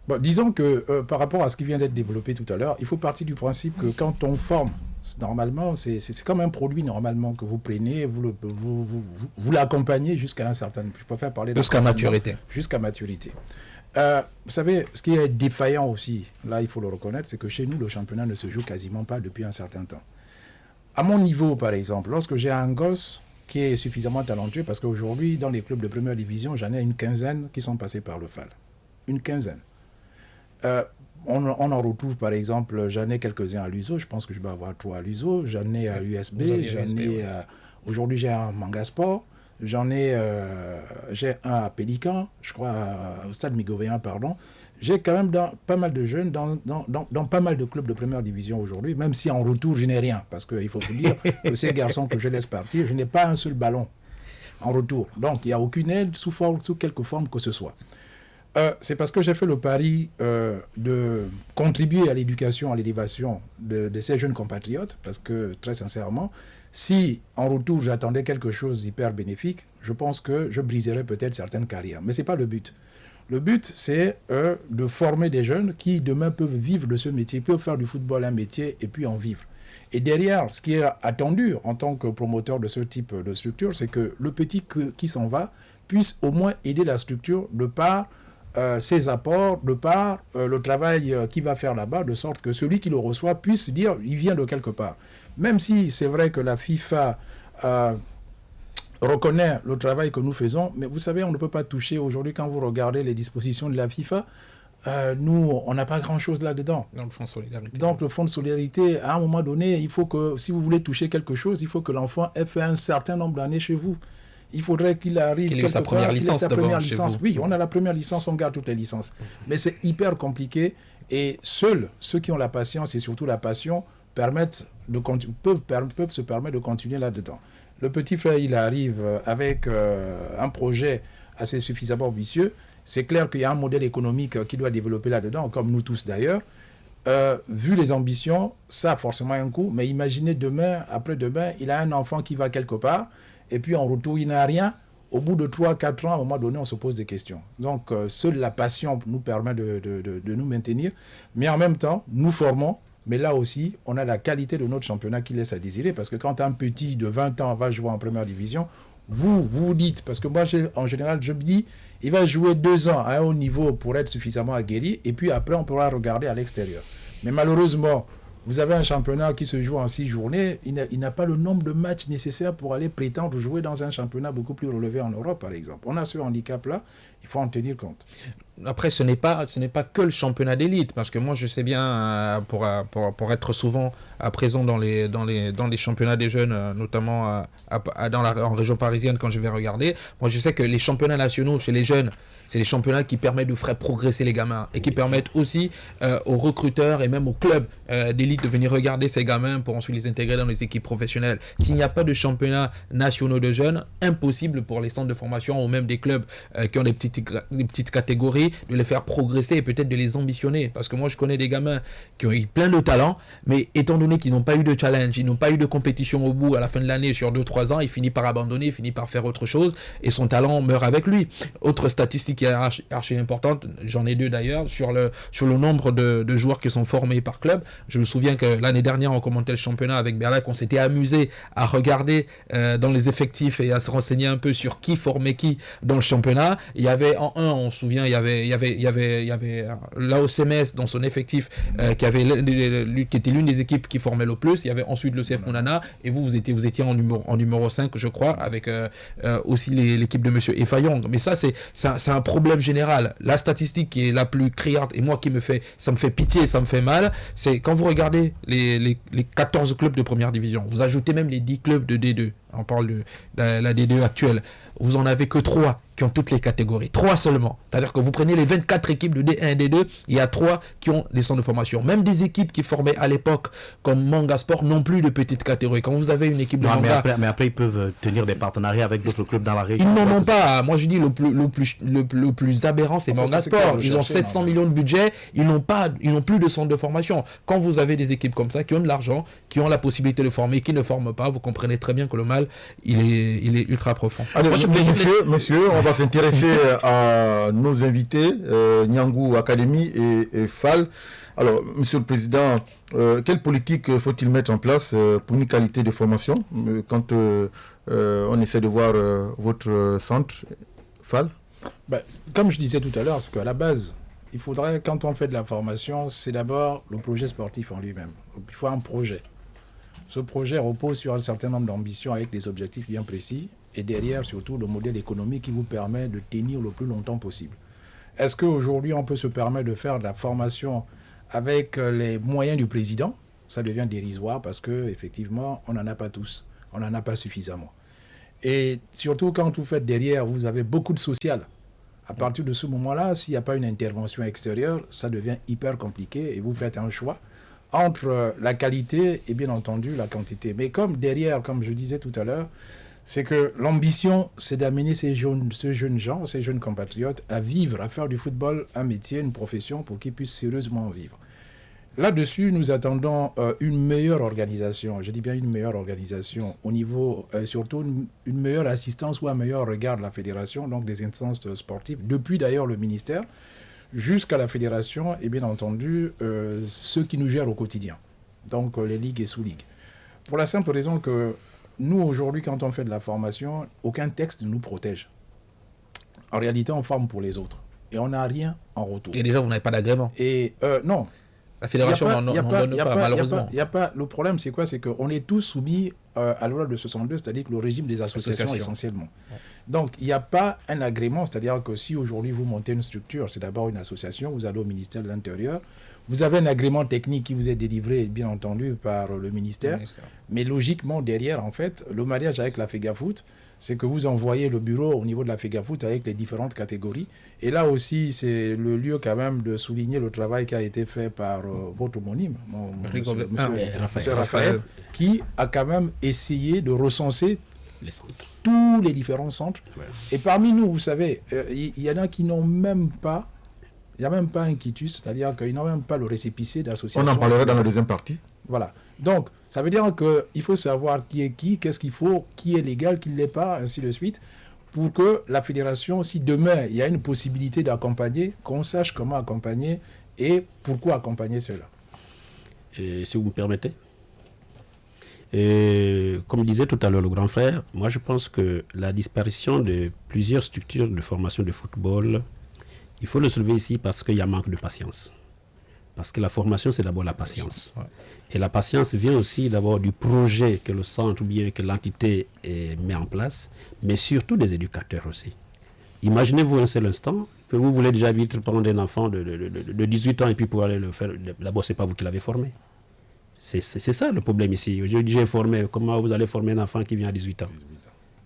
Bon, disons que par rapport à ce qui vient d'être développé tout à l'heure, il faut partir du principe que quand on forme Normalement, c'est comme un produit normalement que vous prenez, vous l'accompagnez jusqu'à un certain... Je préfère parler jusqu'à maturité. Jusqu'à maturité. Vous savez, ce qui est défaillant aussi, là il faut le reconnaître, c'est que chez nous, le championnat ne se joue quasiment pas depuis un certain temps. À mon niveau, par exemple, lorsque j'ai un gosse qui est suffisamment talentueux, parce qu'aujourd'hui, dans les clubs de première division, j'en ai une quinzaine qui sont passés par le FAL. Une quinzaine. On en retrouve, par exemple, j'en ai quelques-uns à l'USO, je pense que je vais avoir 3 à l'USO, j'en ai à USB, aujourd'hui j'ai un Mangasport, j'ai un à Pélican, je crois au Stade Migovéen, pardon. J'ai quand même pas mal de jeunes dans pas mal de clubs de première division aujourd'hui, même si en retour je n'ai rien, parce qu'il faut vous dire que ces garçons que je laisse partir, je n'ai pas un seul ballon en retour. Donc il n'y a aucune aide sous quelque forme que ce soit. C'est parce que j'ai fait le pari de contribuer à l'éducation, à l'élévation de ces jeunes compatriotes, parce que très sincèrement, si en retour j'attendais quelque chose d'hyper bénéfique, je pense que je briserais peut-être certaines carrières. Mais ce n'est pas le but. Le but, c'est de former des jeunes qui demain peuvent vivre de ce métier, peuvent faire du football un métier et puis en vivre. Et derrière, ce qui est attendu en tant que promoteur de ce type de structure, c'est que le petit qui s'en va puisse au moins aider la structure de par ses apports, de par le travail qu'il va faire là-bas, de sorte que celui qui le reçoit puisse dire il vient de quelque part. Même si c'est vrai que la FIFA reconnaît le travail que nous faisons, mais vous savez, on ne peut pas toucher aujourd'hui, quand vous regardez les dispositions de la FIFA, nous, on n'a pas grand-chose là-dedans. Dans le fonds de solidarité. Donc le fonds de solidarité, à un moment donné, il faut que, si vous voulez toucher quelque chose, il faut que l'enfant ait fait un certain nombre d'années chez vous. Il faudrait qu'il arrive qu'il ait sa première licence d'abord chez vous. Oui, on a la première licence, on garde toutes les licences. Mais c'est hyper compliqué et seuls ceux qui ont la patience et surtout la passion peuvent se permettre de continuer là-dedans. Le petit frère, il arrive avec un projet assez suffisamment ambitieux. C'est clair qu'il y a un modèle économique qui doit développer là-dedans, comme nous tous d'ailleurs. Vu les ambitions, ça a forcément un coût. Mais imaginez demain, après-demain, il a un enfant qui va quelque part. Et puis en retour, il n'a rien. Au bout de 3-4 ans, à un moment donné, on se pose des questions. Donc, seule la passion nous permet de nous maintenir. Mais en même temps, nous formons. Mais là aussi, on a la qualité de notre championnat qui laisse à désirer. Parce que quand un petit de 20 ans va jouer en première division, vous dites, parce que moi, en général, je me dis, il va jouer 2 ans à un haut niveau pour être suffisamment aguerri. Et puis après, on pourra regarder à l'extérieur. Mais malheureusement, vous avez un championnat qui se joue en 6 journées, il n'a pas le nombre de matchs nécessaires pour aller prétendre jouer dans un championnat beaucoup plus relevé en Europe, par exemple. On a ce handicap-là, il faut en tenir compte. Après, ce n'est pas que le championnat d'élite, parce que moi, je sais bien, pour être souvent à présent dans les championnats des jeunes, notamment en région parisienne, quand je vais regarder, moi, je sais que les championnats nationaux chez les jeunes, c'est des championnats qui permettent de faire progresser les gamins et qui permettent aussi aux recruteurs et même aux clubs d'élite de venir regarder ces gamins pour ensuite les intégrer dans les équipes professionnelles. S'il n'y a pas de championnats nationaux de jeunes, impossible pour les centres de formation ou même des clubs qui ont des petites catégories de les faire progresser et peut-être de les ambitionner. Parce que moi, je connais des gamins qui ont eu plein de talents, mais étant donné qu'ils n'ont pas eu de challenge, ils n'ont pas eu de compétition au bout, à la fin de l'année, sur 2-3 ans, il finit par abandonner, il finit par faire autre chose et son talent meurt avec lui. Autre statistique qui est archi importante, j'en ai 2 d'ailleurs, sur le nombre de joueurs qui sont formés par club. Je me souviens que l'année dernière, on commentait le championnat avec Berlac, on s'était amusé à regarder dans les effectifs et à se renseigner un peu sur qui formait qui dans le championnat. Il y avait en 1, on se souvient, il y avait l'AOCMS dans son effectif qui était l'une des équipes qui formait le plus. Il y avait ensuite le CF Mounana et vous étiez en numéro 5, je crois, avec aussi l'équipe de monsieur Efayong. Mais ça, c'est un problème général. La statistique qui est la plus criante et moi ça me fait pitié, ça me fait mal, c'est quand vous regardez les 14 clubs de première division, vous ajoutez même les 10 clubs de D2, on parle de la D2 actuelle, vous en avez que 3 qui ont toutes les catégories, 3 seulement. C'est-à-dire que vous prenez les 24 équipes de D1 et D2, il y a 3 qui ont des centres de formation. Même des équipes qui formaient à l'époque comme Manga Sport n'ont plus de petites catégories. Quand vous avez une équipe de Manga... Mais après, ils peuvent tenir des partenariats avec d'autres clubs dans la région. Ils n'en ont pas. Moi, je dis le plus aberrant, c'est Manga Sport. Ils ont 700 millions de budget, ils n'ont plus de centres de formation. Quand vous avez des équipes comme ça, qui ont de l'argent, qui ont la possibilité de former, qui ne forment pas, vous comprenez très bien que le mal global, il est ultra profond. Allez, messieurs, on va s'intéresser à nos invités, Niangou Academy et FAL. Alors, Monsieur le Président, quelle politique faut-il mettre en place pour une qualité de formation quand on essaie de voir votre centre, FAL? Comme je disais tout à l'heure, c'est qu'à la base, il faudrait, quand on fait de la formation, c'est d'abord le projet sportif en lui-même. Il faut un projet. Ce projet repose sur un certain nombre d'ambitions avec des objectifs bien précis et derrière, surtout, le modèle économique qui vous permet de tenir le plus longtemps possible. Est-ce qu'aujourd'hui, on peut se permettre de faire de la formation avec les moyens du président? Ça devient dérisoire parce qu'effectivement, on n'en a pas tous. On n'en a pas suffisamment. Et surtout, quand vous faites derrière, vous avez beaucoup de social. À partir de ce moment-là, s'il n'y a pas une intervention extérieure, ça devient hyper compliqué et vous faites un choix entre la qualité et bien entendu la quantité. Mais comme derrière, comme je disais tout à l'heure, c'est que l'ambition, c'est d'amener ces jeunes gens, ces jeunes compatriotes à vivre, à faire du football un métier, une profession pour qu'ils puissent sérieusement vivre. Là-dessus, nous attendons une meilleure organisation, je dis bien une meilleure organisation au niveau, surtout une meilleure assistance ou un meilleur regard de la fédération, donc des instances sportives, depuis d'ailleurs le ministère, jusqu'à la fédération et bien entendu ceux qui nous gèrent au quotidien, donc les ligues et sous-ligues. Pour la simple raison que nous, aujourd'hui, quand on fait de la formation, aucun texte ne nous protège. En réalité, on forme pour les autres et on n'a rien en retour. Et déjà, vous n'avez pas d'agrément. Et non. La fédération n'en donne pas, malheureusement. Le problème, c'est quoi? C'est qu'on est tous soumis à la loi de 62, c'est-à-dire que le régime des associations essentiellement. Ouais. Donc, il n'y a pas un agrément, c'est-à-dire que si aujourd'hui vous montez une structure, c'est d'abord une association, vous allez au ministère de l'Intérieur, vous avez un agrément technique qui vous est délivré, bien entendu, par le ministère. Mais logiquement, derrière, en fait, le mariage avec la FEGAFOOT, c'est que vous envoyez le bureau au niveau de la FEGAFOOT avec les différentes catégories. Et là aussi, c'est le lieu quand même de souligner le travail qui a été fait par votre homonyme, monsieur Raphaël, qui a quand même essayé de recenser tous les différents centres. Ouais. Et parmi nous, vous savez, il y en a qui n'ont même pas, il n'y a même pas un quitus, c'est-à-dire qu'ils n'ont même pas le récépissé d'association. On en parlera dans la deuxième partie. Voilà. Donc, ça veut dire qu'il faut savoir qui est qui, qu'est-ce qu'il faut, qui est légal, qui ne l'est pas, ainsi de suite, pour que la fédération, si demain il y a une possibilité d'accompagner, qu'on sache comment accompagner et pourquoi accompagner cela. Et si vous me permettez, comme disait tout à l'heure le grand frère, moi je pense que la disparition de plusieurs structures de formation de football, il faut le soulever ici parce qu'il y a manque de patience. Parce que la formation, c'est d'abord la patience. Ouais. Et la patience vient aussi d'abord du projet que le centre ou bien que l'entité met en place, mais surtout des éducateurs aussi. Imaginez-vous un seul instant que vous voulez déjà vite prendre un enfant de 18 ans et puis pouvoir aller le faire. D'abord, ce n'est pas vous qui l'avez formé. C'est ça le problème ici. J'ai formé. Comment vous allez former un enfant qui vient à 18 ans?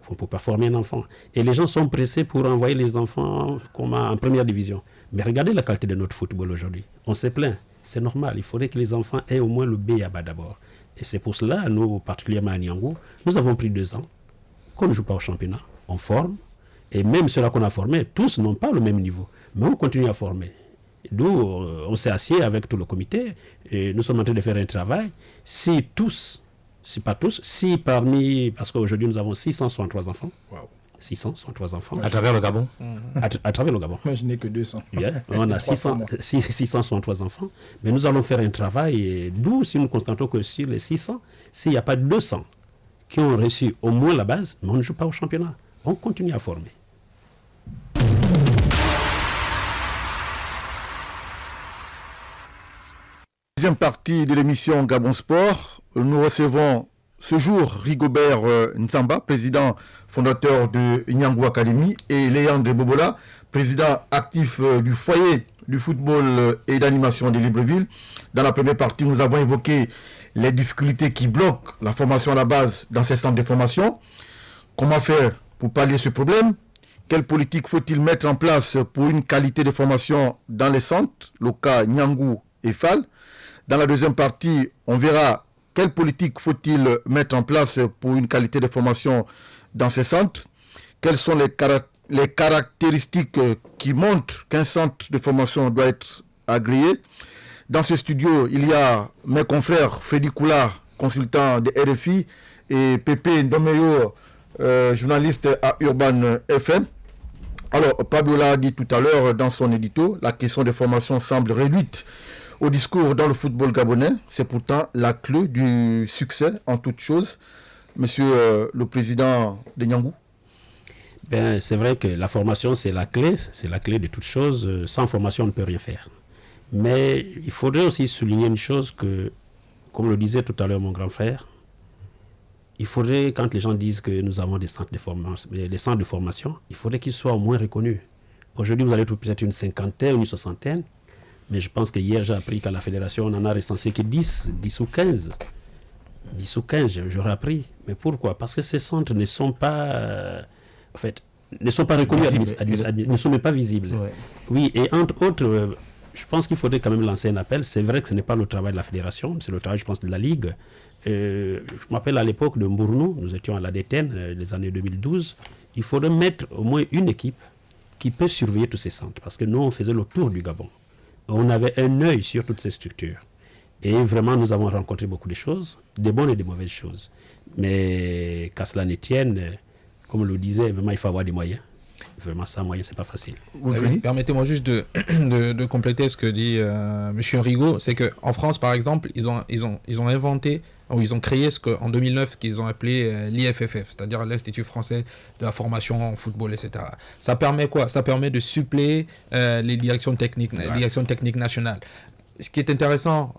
On ne peut pas former un enfant. Et les gens sont pressés pour envoyer les enfants en première division. Mais regardez la qualité de notre football aujourd'hui. On s'est plaint. C'est normal. Il faudrait que les enfants aient au moins le B.A.B.A. d'abord. Et c'est pour cela, nous, particulièrement à Niangou, nous avons pris 2 ans qu'on ne joue pas au championnat. On forme. Et même ceux-là qu'on a formés, tous n'ont pas le même niveau. Mais on continue à former. D'où on s'est assis avec tout le comité. Et nous sommes en train de faire un travail. Si parmi, parce qu'aujourd'hui nous avons 663 enfants. Wow. 663 enfants. À travers le Gabon. À travers le Gabon. Moi je n'ai que 200. Yeah. On a 663 enfants. Mais nous allons faire un travail, et d'où si nous constatons que sur les 600, s'il n'y a pas 200 qui ont reçu au moins la base, mais on ne joue pas au championnat. On continue à former. Deuxième partie de l'émission Gabon Sport, nous recevons ce jour Rigobert Nzamba, président fondateur de Niangou Academy, et Léandre Bobola, président actif du foyer du football et d'animation de Libreville. Dans la première partie, nous avons évoqué les difficultés qui bloquent la formation à la base dans ces centres de formation. Comment faire pour pallier ce problème? Quelle politique faut-il mettre en place pour une qualité de formation dans les centres, le cas Niangou et FAL? Dans la deuxième partie, on verra quelle politique faut-il mettre en place pour une qualité de formation dans ces centres. Quelles sont les caractéristiques qui montrent qu'un centre de formation doit être agréé. Dans ce studio, il y a mes confrères Freddy Koula, consultant de RFI, et Pépé Ndomeyo, journaliste à Urban FM. Alors, Pablo l'a dit tout à l'heure dans son édito, la question des formations semble réduite au discours dans le football gabonais. C'est pourtant la clé du succès en toute chose. Monsieur le président de Niangou. Ben, c'est vrai que la formation, c'est la clé de toute chose. Sans formation, on ne peut rien faire. Mais il faudrait aussi souligner une chose que, comme le disait tout à l'heure mon grand frère, il faudrait, quand les gens disent que nous avons des centres de formation, il faudrait qu'ils soient au moins reconnus. Aujourd'hui, vous allez trouver peut-être une cinquantaine, une soixantaine, mais je pense que hier, j'ai appris qu'à la fédération, on en a recensé que 10 ou 15. 10 ou 15, j'aurais appris. Mais pourquoi? Parce que ces centres ne sont pas... ne sont pas reconnus, ne sont même pas visibles. Ouais. Oui, et entre autres, je pense qu'il faudrait quand même lancer un appel. C'est vrai que ce n'est pas le travail de la fédération, c'est le travail, je pense, de la Ligue. Je m'appelle à l'époque de Mbournou, nous étions à l'ADTN, les années 2012. Il faudrait mettre au moins une équipe qui peut surveiller tous ces centres. Parce que nous, on faisait le tour du Gabon. On avait un œil sur toutes ces structures. Et vraiment, nous avons rencontré beaucoup de choses, des bonnes et des mauvaises choses. Mais qu'à cela ne tienne, comme on le disait, vraiment, il faut avoir des moyens. Vraiment, sans moyens, c'est pas facile. Permettez-moi juste de compléter ce que dit M. Rigaud. C'est qu'en France, par exemple, ils ont inventé, ou ils ont créé en 2009 qu'ils ont appelé l'IFFF, c'est-à-dire l'Institut français de la formation en football, etc. Ça permet quoi? Ça permet de suppléer les directions techniques, les directions techniques nationales. Ce qui est intéressant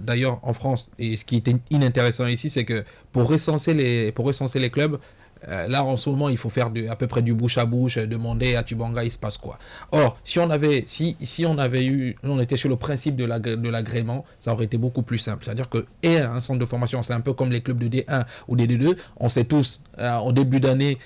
d'ailleurs en France, et ce qui est inintéressant ici, c'est que pour recenser les clubs, là en ce moment il faut faire à peu près du bouche à bouche, demander à Tubanga il se passe quoi. Or si on était sur le principe de l'agrément, ça aurait été beaucoup plus simple. C'est-à-dire que un centre de formation, c'est un peu comme les clubs de D1 ou des D2, on sait tous au début d'année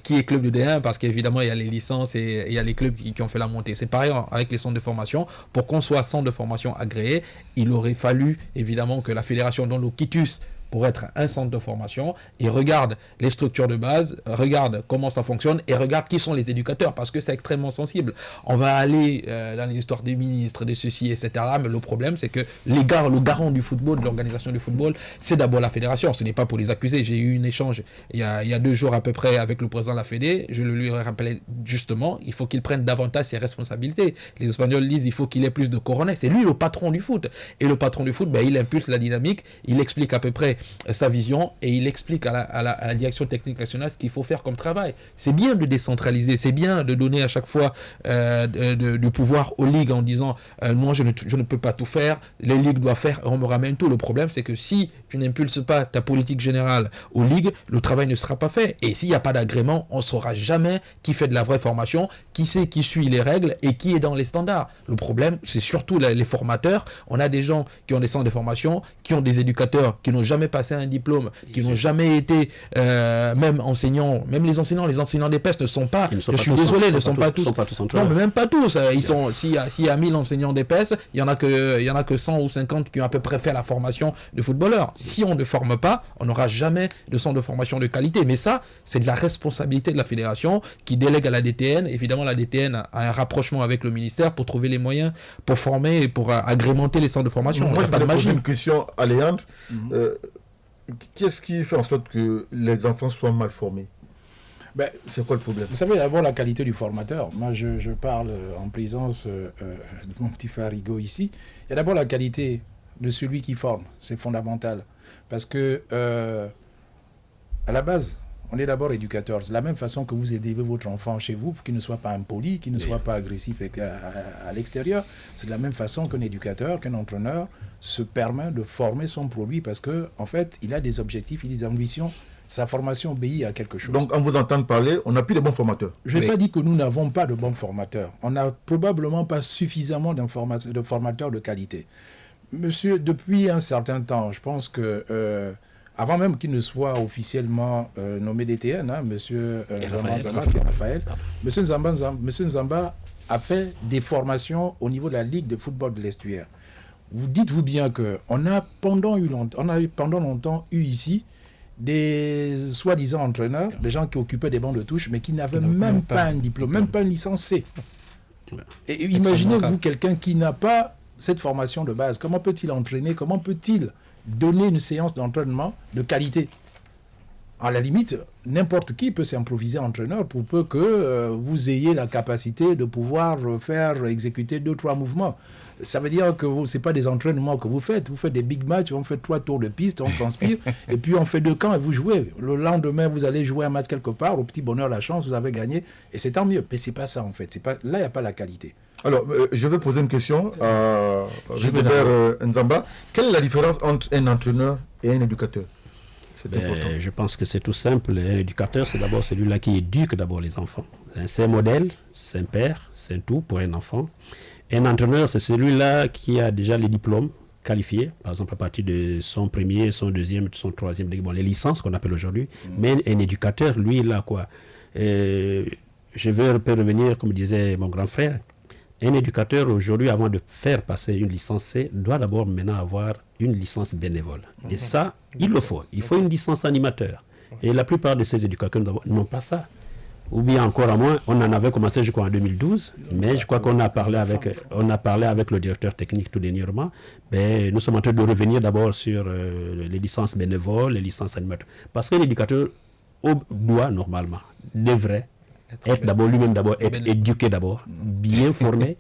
qui est club de D1 parce qu'évidemment il y a les licences et il y a les clubs qui ont fait la montée. C'est pareil avec les centres de formation. Pour qu'on soit centre de formation agréé, il aurait fallu évidemment que la fédération donne au quitus pour être un centre de formation et regarde les structures de base, regarde comment ça fonctionne et regarde qui sont les éducateurs parce que c'est extrêmement sensible. On va aller dans les histoires des ministres, des ceci, etc. Mais le problème, c'est que le garant du football, de l'organisation du football, c'est d'abord la fédération. Ce n'est pas pour les accuser. J'ai eu un échange il y a 2 jours à peu près avec le président de la Fédé. Je lui rappelais justement, il faut qu'il prenne davantage ses responsabilités. Les Espagnols disent il faut qu'il ait plus de coronets. C'est lui le patron du foot. Et le patron du foot, il impulse la dynamique, il explique à peu près sa vision et il explique à la direction technique nationale ce qu'il faut faire comme travail. C'est bien de décentraliser, c'est bien de donner à chaque fois du pouvoir aux ligues en disant moi je ne peux pas tout faire, les ligues doivent faire, on me ramène tout. Le problème c'est que si tu n'impulses pas ta politique générale aux ligues, le travail ne sera pas fait. Et s'il n'y a pas d'agrément, on ne saura jamais qui fait de la vraie formation, qui suit les règles et qui est dans les standards. Le problème c'est surtout les formateurs. On a des gens qui ont des centres de formation, qui ont des éducateurs qui n'ont jamais passé un diplôme, qui n'ont jamais été même enseignants, même les enseignants des PES ne sont pas, je suis désolé, ne sont pas tous. Non, mais même pas tous. Ils sont, s'il y a 1000 enseignants des PES, il y en a que 100 ou 50 qui ont à peu près fait la formation de footballeur. Si on ne forme pas, on n'aura jamais de centre de formation de qualité. Mais ça, c'est de la responsabilité de la fédération qui délègue à la DTN. Évidemment, la DTN a un rapprochement avec le ministère pour trouver les moyens pour former et pour agrémenter les centres de formation. Moi, je vais poser une question à Léandre. Qu'est-ce qui fait en sorte que les enfants soient mal formés? C'est quoi le problème? Vous savez, d'abord la qualité du formateur. Moi, je parle en présence de mon petit frère Rigaud ici. Il y a d'abord la qualité de celui qui forme. C'est fondamental. Parce que, à la base, on est d'abord éducateur. C'est la même façon que vous élevez votre enfant chez vous pour qu'il ne soit pas impoli, qu'il ne soit pas agressif à l'extérieur. C'est de la même façon qu'un éducateur, qu'un entraîneur se permet de former son produit parce que, en fait, il a des objectifs, il a des ambitions. Sa formation obéit à quelque chose. Donc, en vous entendant parler, on n'a plus de bons formateurs. Je n'ai pas dit que nous n'avons pas de bons formateurs. On n'a probablement pas suffisamment de formateurs de qualité. Monsieur, depuis un certain temps, je pense que... avant même qu'il ne soit officiellement nommé DTN, monsieur Raphaël, monsieur Nzamba a fait des formations au niveau de la Ligue de football de l'Estuaire. Vous dites-vous bien qu'on a pendant longtemps eu ici des soi-disant entraîneurs, des gens qui occupaient des bancs de touche, mais qui n'avaient même pas un diplôme, même pas une licence C. Et imaginez-vous quelqu'un qui n'a pas cette formation de base. Comment peut-il entraîner? Comment peut-il donner une séance d'entraînement de qualité? À la limite, n'importe qui peut s'improviser entraîneur pour peu que vous ayez la capacité de pouvoir faire exécuter 2-3 mouvements. Ça veut dire que ce n'est pas des entraînements que vous faites des big matchs, on fait 3 tours de piste, on transpire, et puis on fait 2 camps et vous jouez. Le lendemain, vous allez jouer un match quelque part, au petit bonheur, la chance, vous avez gagné, et c'est tant mieux. Mais ce n'est pas ça en fait. Là, il n'y a pas la qualité. Alors, je vais poser une question à Gilbert Nzamba. Quelle est la différence entre un entraîneur et un éducateur? Je pense que c'est tout simple. Un éducateur, c'est d'abord celui-là qui éduque d'abord les enfants. C'est un modèle, c'est un père, c'est un tout pour un enfant. Un entraîneur, c'est celui-là qui a déjà les diplômes qualifiés, par exemple à partir de son premier, son deuxième, son troisième, les licences qu'on appelle aujourd'hui. Mais un éducateur, lui, il a quoi? Je veux revenir, comme disait mon grand frère, un éducateur aujourd'hui, avant de faire passer une licence C, doit d'abord maintenant avoir une licence bénévole. Et ça, il le faut. Il faut une licence animateur. Et la plupart de ces éducateurs n'ont pas ça. Ou bien encore à moins, on en avait commencé, je crois, en 2012, mais je crois qu'on a parlé avec le directeur technique tout dernièrement. Ben, nous sommes en train de revenir d'abord sur les licences bénévoles, les licences animateurs. Parce qu'un éducateur doit normalement, devrait, être d'abord lui-même être éduqué d'abord, bien formé,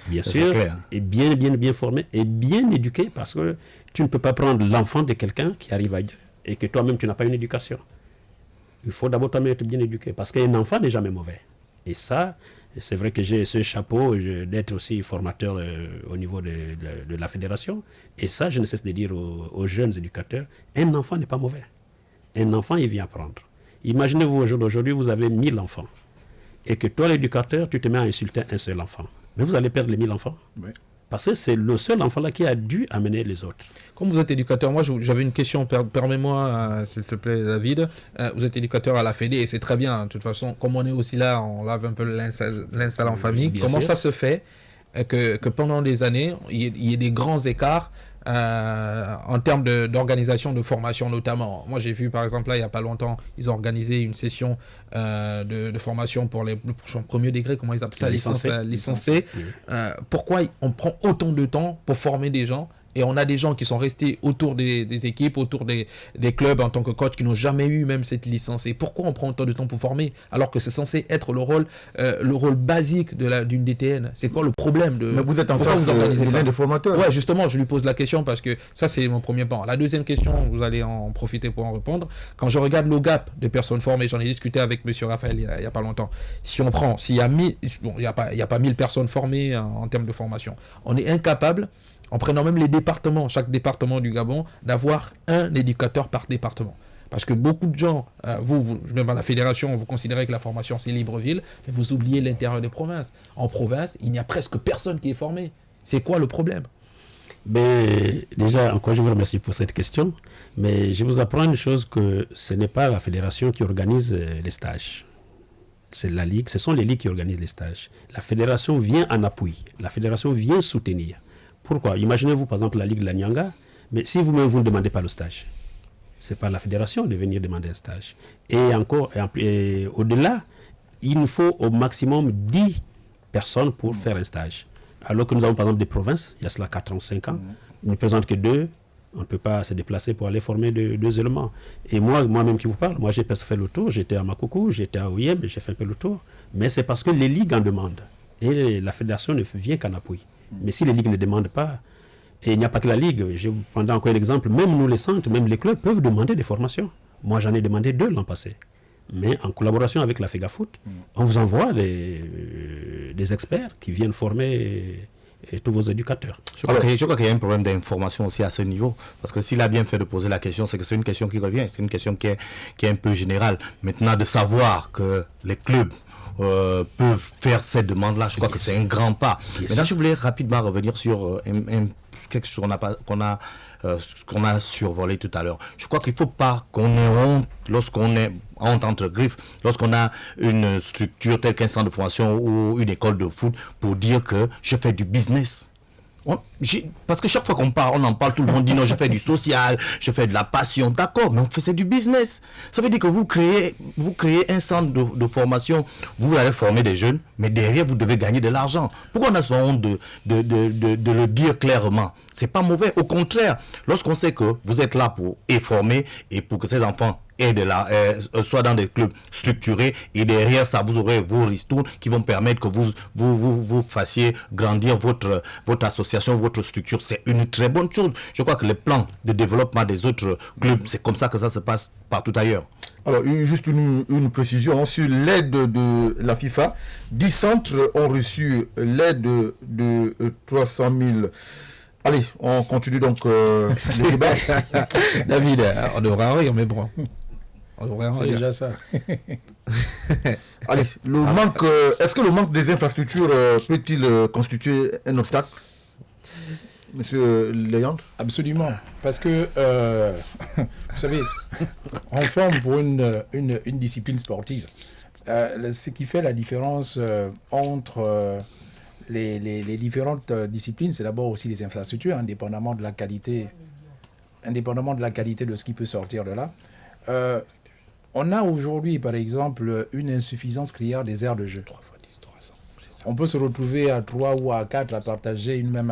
bien sûr, et bien formé et bien éduqué, parce que tu ne peux pas prendre l'enfant de quelqu'un qui arrive ailleurs et que toi-même tu n'as pas une éducation. Il faut d'abord toi-même être bien éduqué, parce qu'un enfant n'est jamais mauvais. Et ça, c'est vrai que j'ai ce chapeau d'être aussi formateur au niveau de la fédération. Et ça, je ne cesse de dire aux jeunes éducateurs, un enfant n'est pas mauvais. Un enfant, il vient apprendre. Imaginez-vous aujourd'hui, vous avez 1000 enfants. Et que toi, l'éducateur, tu te mets à insulter un seul enfant. Mais vous allez perdre les 1000 enfants. Oui. Parce que c'est le seul enfant-là qui a dû amener les autres. Comme vous êtes éducateur, moi j'avais une question, permets-moi, s'il te plaît, David. Vous êtes éducateur à la Fédé et c'est très bien. De toute façon, comme on est aussi là, on lave un peu le linge sale en famille. Comment ça se fait que pendant des années, il y ait des grands écarts en termes d'organisation, de formation notamment. Moi j'ai vu par exemple là il n'y a pas longtemps, ils ont organisé une session de formation pour son premier degré, comment ils appellent ça, licence C. Pourquoi on prend autant de temps pour former des gens? Et on a des gens qui sont restés autour des équipes, autour des clubs en tant que coach, qui n'ont jamais eu même cette licence. Et pourquoi on prend autant de temps pour former, alors que c'est censé être le rôle basique d'une DTN? C'est quoi le problème Mais vous êtes en face de l'un des formateurs. Ouais, justement, je lui pose la question parce que ça, c'est mon premier point. La deuxième question, vous allez en profiter pour en répondre. Quand je regarde le gap de personnes formées, j'en ai discuté avec M. Raphaël il n'y a pas longtemps. Si on prend, s'il y a 1000, bon, il n'y a pas 1000 personnes formées en termes de formation. On est incapable, en prenant même les départements, chaque département du Gabon, d'avoir un éducateur par département. Parce que beaucoup de gens, même à la fédération, vous considérez que la formation c'est Libreville, mais vous oubliez l'intérieur des provinces. En province, il n'y a presque personne qui est formé. C'est quoi le problème? Déjà, encore je vous remercie pour cette question, mais je vous apprends une chose, que ce n'est pas la fédération qui organise les stages. C'est la ligue, ce sont les ligues qui organisent les stages. La fédération vient en appui, la fédération vient soutenir. Pourquoi? Imaginez-vous par exemple la Ligue de la Nyanga, mais si vous-même vous ne demandez pas le stage, ce n'est pas la fédération de venir demander un stage. Et encore, au-delà, il nous faut au maximum 10 personnes pour faire un stage. Alors que nous avons par exemple des provinces, il y a cela 4 ans, 5 ans, on ne présente que 2, on ne peut pas se déplacer pour aller former 2 éléments. Et moi-même qui vous parle, moi j'ai presque fait le tour, j'étais à Makoukou, j'étais à Oyem, j'ai fait un peu le tour, mais c'est parce que les ligues en demandent. Et la fédération ne vient qu'en appui. Mais si les ligues ne demandent pas, et il n'y a pas que la ligue, je vous prendrai encore un exemple, même nous les centres, même les clubs peuvent demander des formations. Moi j'en ai demandé 2 l'an passé. Mais en collaboration avec la FEGAFOOT, on vous envoie des experts qui viennent former tous vos éducateurs. Je crois qu'il y a un problème d'information aussi à ce niveau. Parce que s'il a bien fait de poser la question, c'est que c'est une question qui revient, c'est une question qui est un peu générale. Maintenant, de savoir que les clubs peuvent faire cette demande-là, je crois que c'est un grand pas. Maintenant, je voulais rapidement revenir sur quelque chose qu'on a survolé tout à l'heure. Je crois qu'il ne faut pas qu'on ait honte lorsqu'on est honte entre griffes, lorsqu'on a une structure telle qu'un centre de formation ou une école de foot pour dire que je fais du business. Parce que chaque fois qu'on parle, on en parle, tout le monde dit non, je fais du social, je fais de la passion, d'accord, mais c'est du business. Ça veut dire que vous créez un centre de formation, vous allez former des jeunes, mais derrière vous devez gagner de l'argent. Pourquoi on a souvent honte de le dire clairement? C'est pas mauvais, au contraire, lorsqu'on sait que vous êtes là pour former et pour que ces enfants soit dans des clubs structurés, et derrière ça, vous aurez vos ristournes qui vont permettre que vous fassiez grandir votre association, votre structure. C'est une très bonne chose. Je crois que les plans de développement des autres clubs, c'est comme ça que ça se passe partout ailleurs. Alors, juste une précision sur l'aide de la FIFA. 10 centres ont reçu l'aide de 300 000. Allez, on continue donc le débat. David, on devrait rire, mais bon. C'est déjà ça. Allez, est-ce que le manque des infrastructures peut-il constituer un obstacle, Monsieur Léandre? Absolument. Parce que, vous savez, on forme pour une discipline sportive. Ce qui fait la différence entre les différentes disciplines, c'est d'abord aussi les infrastructures, indépendamment de la qualité de ce qui peut sortir de là. On a aujourd'hui, par exemple, une insuffisance criarde des aires de jeu. On peut se retrouver à 3 ou à 4 à partager une même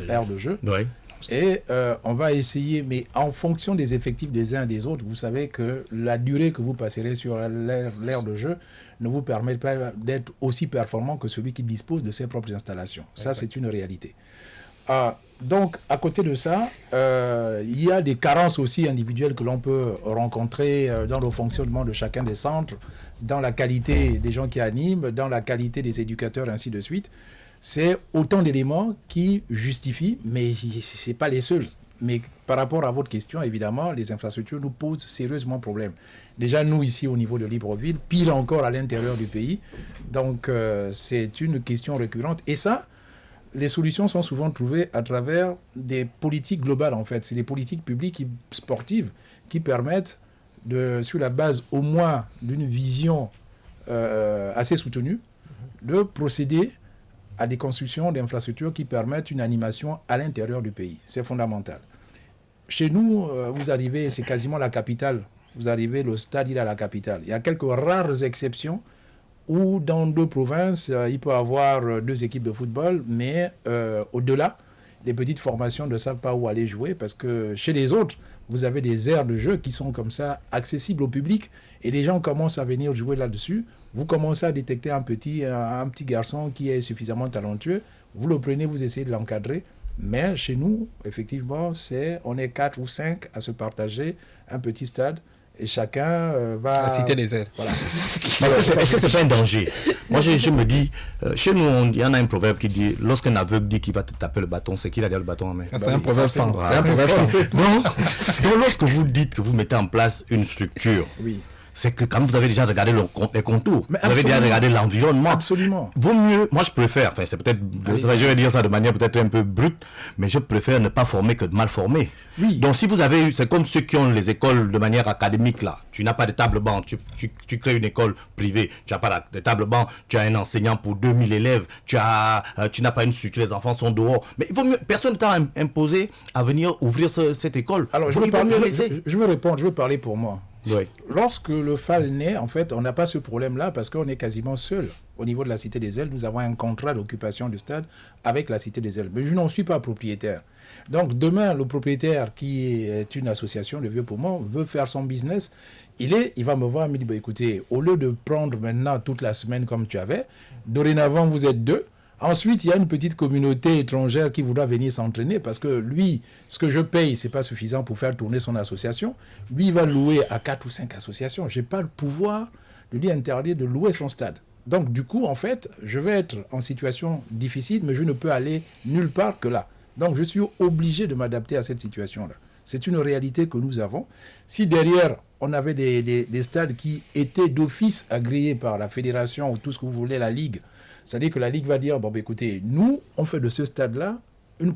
aire de jeu. Oui. Et on va essayer, mais en fonction des effectifs des uns et des autres, vous savez que la durée que vous passerez sur l'aire de jeu ne vous permet pas d'être aussi performant que celui qui dispose de ses propres installations. Ça, c'est une réalité. Donc, à côté de ça, il y a des carences aussi individuelles que l'on peut rencontrer dans le fonctionnement de chacun des centres, dans la qualité des gens qui animent, dans la qualité des éducateurs, ainsi de suite. C'est autant d'éléments qui justifient, mais ce n'est pas les seuls. Mais par rapport à votre question, évidemment, les infrastructures nous posent sérieusement problème. Déjà, nous, ici, au niveau de Libreville, pire encore à l'intérieur du pays. Donc, c'est une question récurrente. Et ça, les solutions sont souvent trouvées à travers des politiques globales, en fait. C'est des politiques publiques sportives qui permettent, sur la base au moins d'une vision assez soutenue, de procéder à des constructions d'infrastructures qui permettent une animation à l'intérieur du pays. C'est fondamental. Chez nous, vous arrivez, c'est quasiment la capitale. Vous arrivez, le stade, il est à la capitale. Il y a quelques rares exceptions où dans 2 provinces, il peut y avoir 2 équipes de football, mais au-delà, les petites formations ne savent pas où aller jouer parce que chez les autres, vous avez des aires de jeu qui sont comme ça accessibles au public et les gens commencent à venir jouer là-dessus. Vous commencez à détecter un petit garçon qui est suffisamment talentueux, vous le prenez, vous essayez de l'encadrer. Mais chez nous, effectivement, on est 4 ou 5 à se partager un petit stade. Et chacun va... À citer les ailes. Voilà. Est-ce que c'est pas un danger? Moi, je me dis, chez nous, il y en a un proverbe qui dit, lorsqu'un aveugle dit qu'il va te taper le bâton, c'est qu'il a déjà le bâton en main. C'est un proverbe français. C'est un proverbe français. Donc, lorsque vous dites que vous mettez en place une structure, oui, c'est que quand vous avez déjà regardé les contours, vous avez déjà regardé l'environnement. Absolument. Vaut mieux, moi je préfère, enfin c'est peut-être, je vais dire ça de manière peut-être un peu brute, mais je préfère ne pas former que de mal former. Oui. Donc si vous avez, c'est comme ceux qui ont les écoles de manière académique là, tu n'as pas de table banc, tu crées une école privée, tu n'as pas de table banc, tu as un enseignant pour 2000 élèves, tu n'as pas une structure, les enfants sont dehors. Mais il vaut mieux, personne ne t'a imposé à venir ouvrir cette école. Alors je veux parler pour moi. Oui. Lorsque le FAL naît, en fait, on n'a pas ce problème-là parce qu'on est quasiment seul. Au niveau de la Cité des Ailes, nous avons un contrat d'occupation du stade avec la Cité des Ailes. Mais je n'en suis pas propriétaire. Donc demain, le propriétaire, qui est une association de Vieux Poumons, veut faire son business. Il va me voir et me dit, écoutez, au lieu de prendre maintenant toute la semaine comme tu avais, dorénavant vous êtes 2. Ensuite, il y a une petite communauté étrangère qui voudra venir s'entraîner parce que lui, ce que je paye, ce n'est pas suffisant pour faire tourner son association. Lui, il va louer à 4 ou 5 associations. Je n'ai pas le pouvoir de lui interdire de louer son stade. Donc, du coup, en fait, je vais être en situation difficile, mais je ne peux aller nulle part que là. Donc, je suis obligé de m'adapter à cette situation-là. C'est une réalité que nous avons. Si derrière, on avait des stades qui étaient d'office agréés par la fédération ou tout ce que vous voulez, la Ligue, c'est-à-dire que la Ligue va dire, écoutez, nous, on fait de ce stade-là une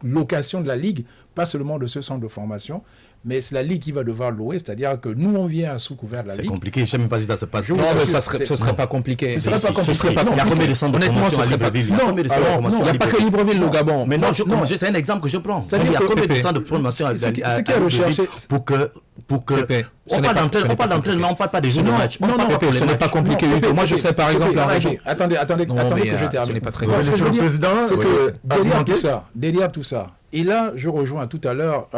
location de la Ligue, pas seulement de ce centre de formation, mais c'est la Ligue qui va devoir louer, c'est-à-dire que nous, on vient sous couvert de la Ligue. C'est compliqué, je ne sais même pas si ça se passe. Non, mais ce serait pas compliqué. Ce serait pas compliqué. Il y a combien de centres de formation à Libreville? Non, il n'y a pas que Libreville, le Gabon. Mais non, c'est un exemple que je prends. Il y a combien de centres de formation à Libreville pour que... On parle d'entraînement, on ne parle pas des jeux de match. Non, ce n'est pas compliqué. Moi, je sais par exemple la région. Attendez que je termine. Ce n'est pas très grave. Ce que je veux dire, c'est que derrière tout ça, Et là, je rejoins tout à l'heure,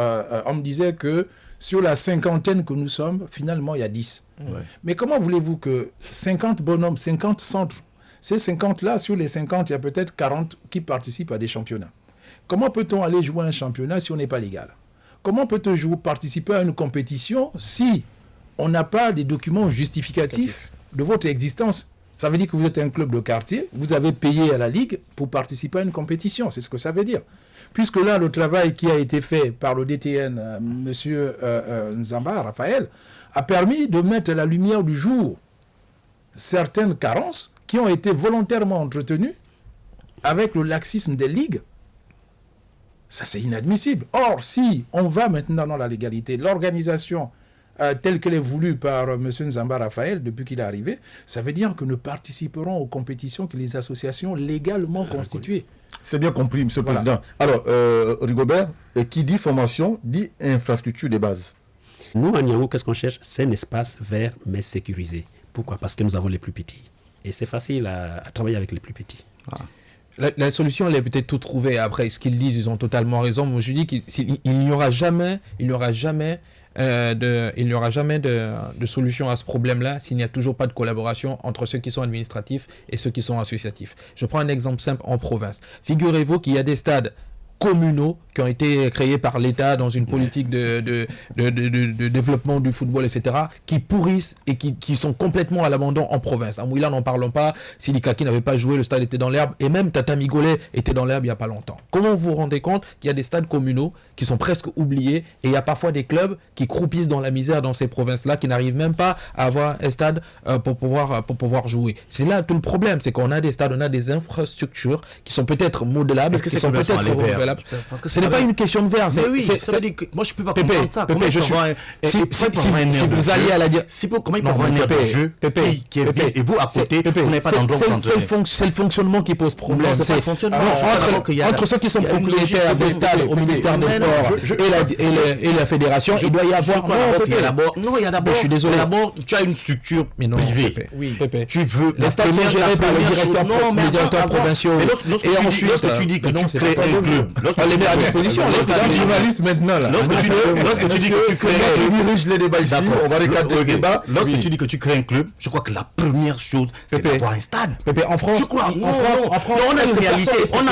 on me disait que sur la cinquantaine que nous sommes, finalement, il y a 10. Ouais. Mais comment voulez-vous que 50 bonhommes, 50 centres, ces 50-là, sur les 50, il y a peut-être 40 qui participent à des championnats. Comment peut-on aller jouer un championnat si on n'est pas légal? Comment peut-on participer à une compétition si on n'a pas des documents justificatifs de votre existence? Ça veut dire que vous êtes un club de quartier, vous avez payé à la Ligue pour participer à une compétition, c'est ce que ça veut dire. Puisque là, le travail qui a été fait par le DTN, M. Nzamba, Raphaël, a permis de mettre à la lumière du jour certaines carences qui ont été volontairement entretenues avec le laxisme des ligues. Ça, c'est inadmissible. Or, si on va maintenant dans la légalité, l'organisation telle qu'elle est voulue par M. Nzamba Raphaël depuis qu'il est arrivé, ça veut dire que nous participerons aux compétitions que les associations légalement constituées. C'est bien compris, M. le Président. Alors, Rigobert, qui dit formation, dit infrastructure de base. Nous, à Niango, qu'est-ce qu'on cherche? C'est un espace vert, mais sécurisé. Pourquoi? Parce que nous avons les plus petits. Et c'est facile à travailler avec les plus petits. La solution, elle est peut-être tout trouvée. Après, ce qu'ils disent, ils ont totalement raison. Moi, je dis qu'il n'y aura jamais de solution à ce problème-là s'il n'y a toujours pas de collaboration entre ceux qui sont administratifs et ceux qui sont associatifs. Je prends un exemple simple en province. Figurez-vous qu'il y a des stades communaux qui ont été créés par l'État dans une politique de développement du football, etc., qui pourrissent et qui sont complètement à l'abandon en province. À Mouila, n'en parlons pas. Silikaki n'avait pas joué, le stade était dans l'herbe, et même Tata Migolet était dans l'herbe il n'y a pas longtemps. Comment vous vous rendez compte qu'il y a des stades communaux qui sont presque oubliés, et il y a parfois des clubs qui croupissent dans la misère dans ces provinces-là, qui n'arrivent même pas à avoir un stade pour pouvoir jouer. C'est là tout le problème, c'est qu'on a des stades, on a des infrastructures qui sont peut-être modelables, qui sont peut-être renouvelables. Ce n'est pas une question de verre. Mais oui, ça veut dire que moi je peux pas comprendre ça. Pépé, si vous alliez à la dire, comment il peut avoir un aire de jeu qui est vide et vous à côté, vous n'avez pas d'endroit où s'entraîner. C'est le fonctionnement qui pose problème. C'est pas le fonctionnement. Entre ceux qui sont propriétaires des stades au ministère des Sports et la fédération, il doit y avoir. Non, il y a d'abord. Je suis désolé. D'abord, tu as une structure privée. Tu veux. Les stades sont gérés par les directeurs provinciaux. Et ensuite, lorsque tu dis que tu crées un club, on les met à disposition. Les journalistes maintenant là. Lorsque tu dis que tu crées un club, dirige les débats ici, on va regarder le débat. Lorsque tu dis que tu crées un club, je crois que la première chose, c'est d'avoir un stade. Pépé, en France, je crois. Non, on a une réalité. On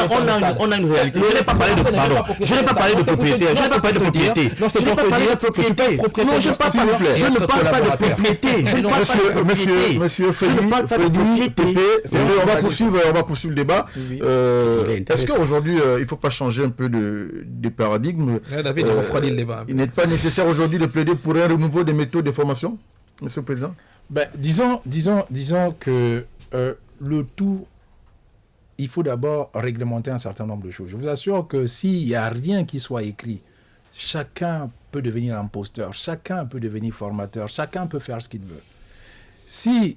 a une réalité. Je n'ai pas parlé de pardon. Je n'ai pas parlé de propriété. Je n'ai pas parlé de propriété. Non, c'est pas parler de propriété. Non, je ne parle pas de propriété. Monsieur Freddy, Pépé, on va poursuivre le débat. Est-ce qu'aujourd'hui, il ne faut pas changer un peu de paradigme? David, on refroidit le débat. Il n'est pas nécessaire aujourd'hui de plaider pour un renouveau des méthodes de formation, Monsieur le Président? Disons que le tout, il faut d'abord réglementer un certain nombre de choses. Je vous assure que s'il n'y a rien qui soit écrit, chacun peut devenir imposteur, chacun peut devenir formateur, chacun peut faire ce qu'il veut. Si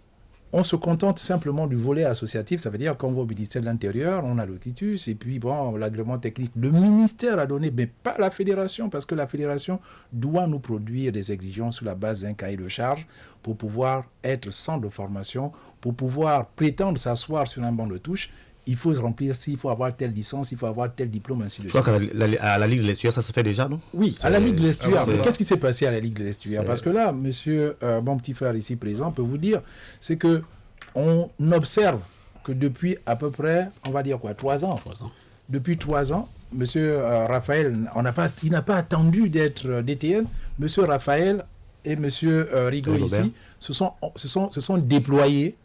on se contente simplement du volet associatif, ça veut dire qu'on va au ministère de l'Intérieur, on a le titus, et puis bon, l'agrément technique, le ministère a donné, mais pas la fédération, parce que la fédération doit nous produire des exigences sur la base d'un cahier de charge pour pouvoir être centre de formation, pour pouvoir prétendre s'asseoir sur un banc de touche. Il faut se remplir, il faut avoir telle licence, il faut avoir tel diplôme, ainsi de suite. Je crois qu'à la Ligue de l'Estuaire, ça se fait déjà, non? Oui, à la Ligue de l'Estuaire. Qu'est-ce qui s'est passé à la Ligue de l'Estuaire? Parce que là, monsieur, mon petit frère ici présent peut vous dire, c'est que on observe que depuis à peu près, on va dire quoi, 3 ans. Depuis 3 ans, monsieur Raphaël, il n'a pas attendu d'être DTN. Monsieur Raphaël et monsieur Rigaud ici se sont déployés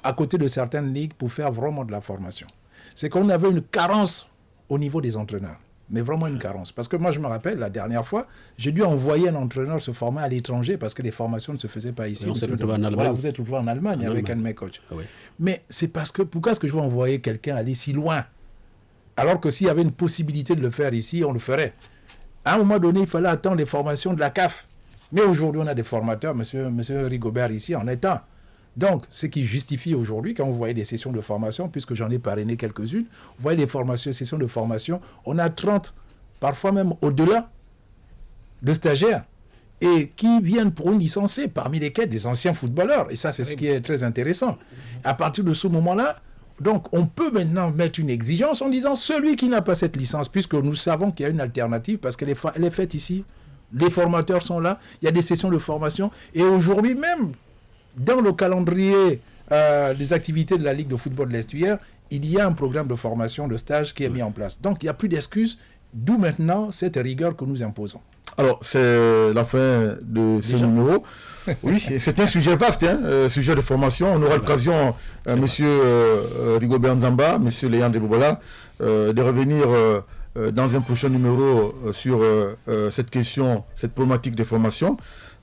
à côté de certaines ligues pour faire vraiment de la formation. C'est qu'on avait une carence au niveau des entraîneurs, mais vraiment une carence. Parce que moi, je me rappelle, la dernière fois, j'ai dû envoyer un entraîneur se former à l'étranger parce que les formations ne se faisaient pas ici. Vous êtes retrouvé en Allemagne avec un de mes coachs. Ah oui. Mais c'est parce que, pourquoi est-ce que je vais envoyer quelqu'un aller si loin? Alors que s'il y avait une possibilité de le faire ici, on le ferait. À un moment donné, il fallait attendre les formations de la CAF. Mais aujourd'hui, on a des formateurs, monsieur Rigobert ici, en état. Donc, ce qui justifie aujourd'hui, quand vous voyez des sessions de formation, puisque j'en ai parrainé quelques-unes, vous voyez les sessions de formation, on a 30, parfois même au-delà, de stagiaires, et qui viennent pour une licencier, parmi lesquels des anciens footballeurs. Et ça, c'est ce qui est très intéressant. À partir de ce moment-là, Donc, on peut maintenant mettre une exigence en disant celui qui n'a pas cette licence, puisque nous savons qu'il y a une alternative, parce qu'elle est faite ici, les formateurs sont là, il y a des sessions de formation, et aujourd'hui même, dans le calendrier des activités de la Ligue de football de l'Estuaire, il y a un programme de formation, de stage qui est mis en place. Donc, il n'y a plus d'excuses, d'où maintenant cette rigueur que nous imposons. Alors, c'est la fin de ce numéro. Oui, c'est un sujet vaste, sujet de formation. On aura l'occasion, monsieur Rigobert Nzamba, monsieur Léandre Ebobola, de revenir dans un prochain numéro sur cette question, cette problématique de formation.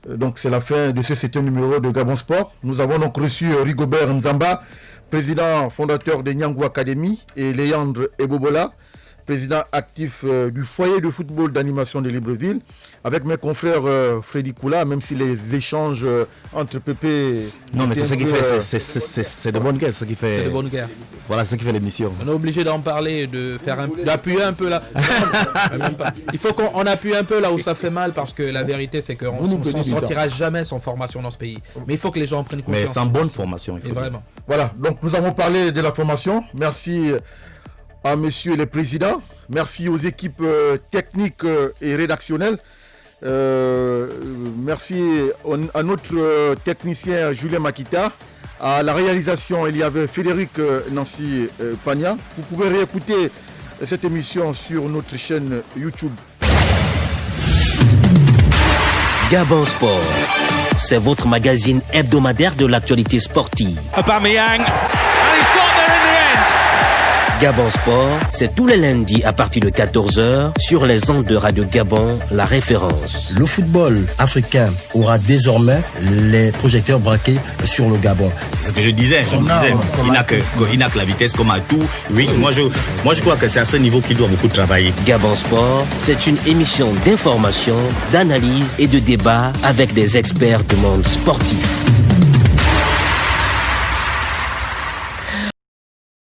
Donc, c'est la fin de ce 7e numéro de Gabon Sport. Nous avons donc reçu Rigobert Nzamba, président fondateur de Niangou Academy, et Léandre Ebobola, président actif du foyer de football d'animation de Libreville, avec mes confrères Freddy Koula, même si les échanges entre Pépé... Non, mais c'est ce qui fait, c'est de bonne guerre, ce qui fait... C'est de bonne guerre. Voilà ce qui fait l'émission. On est obligé d'en parler, d'appuyer un peu là. Même pas. Il faut qu'on appuie un peu là où ça fait mal, parce que la vérité, c'est qu'on ne s'en sortira jamais sans formation dans ce pays. Mais il faut que les gens en prennent conscience. Mais sans bonne formation, il faut. Vraiment. Voilà, donc nous avons parlé de la formation. Merci à messieurs les présidents, merci aux équipes techniques et rédactionnelles, merci à notre technicien Julien Makita, à la réalisation il y avait Frédéric Nancy Pagna. Vous pouvez réécouter cette émission sur notre chaîne YouTube. Gabon Sport, c'est votre magazine hebdomadaire de l'actualité sportive. Aubameyang, and he's got there in the end. Gabon Sport, c'est tous les lundis à partir de 14h sur les ondes de Radio Gabon, la référence. Le football africain aura désormais les projecteurs braqués sur le Gabon. C'est ce que je disais. Il n'a que la vitesse comme à tout. Oui, moi je crois que c'est à ce niveau qu'il doit beaucoup travailler. Gabon Sport, c'est une émission d'information, d'analyse et de débat avec des experts du monde sportif.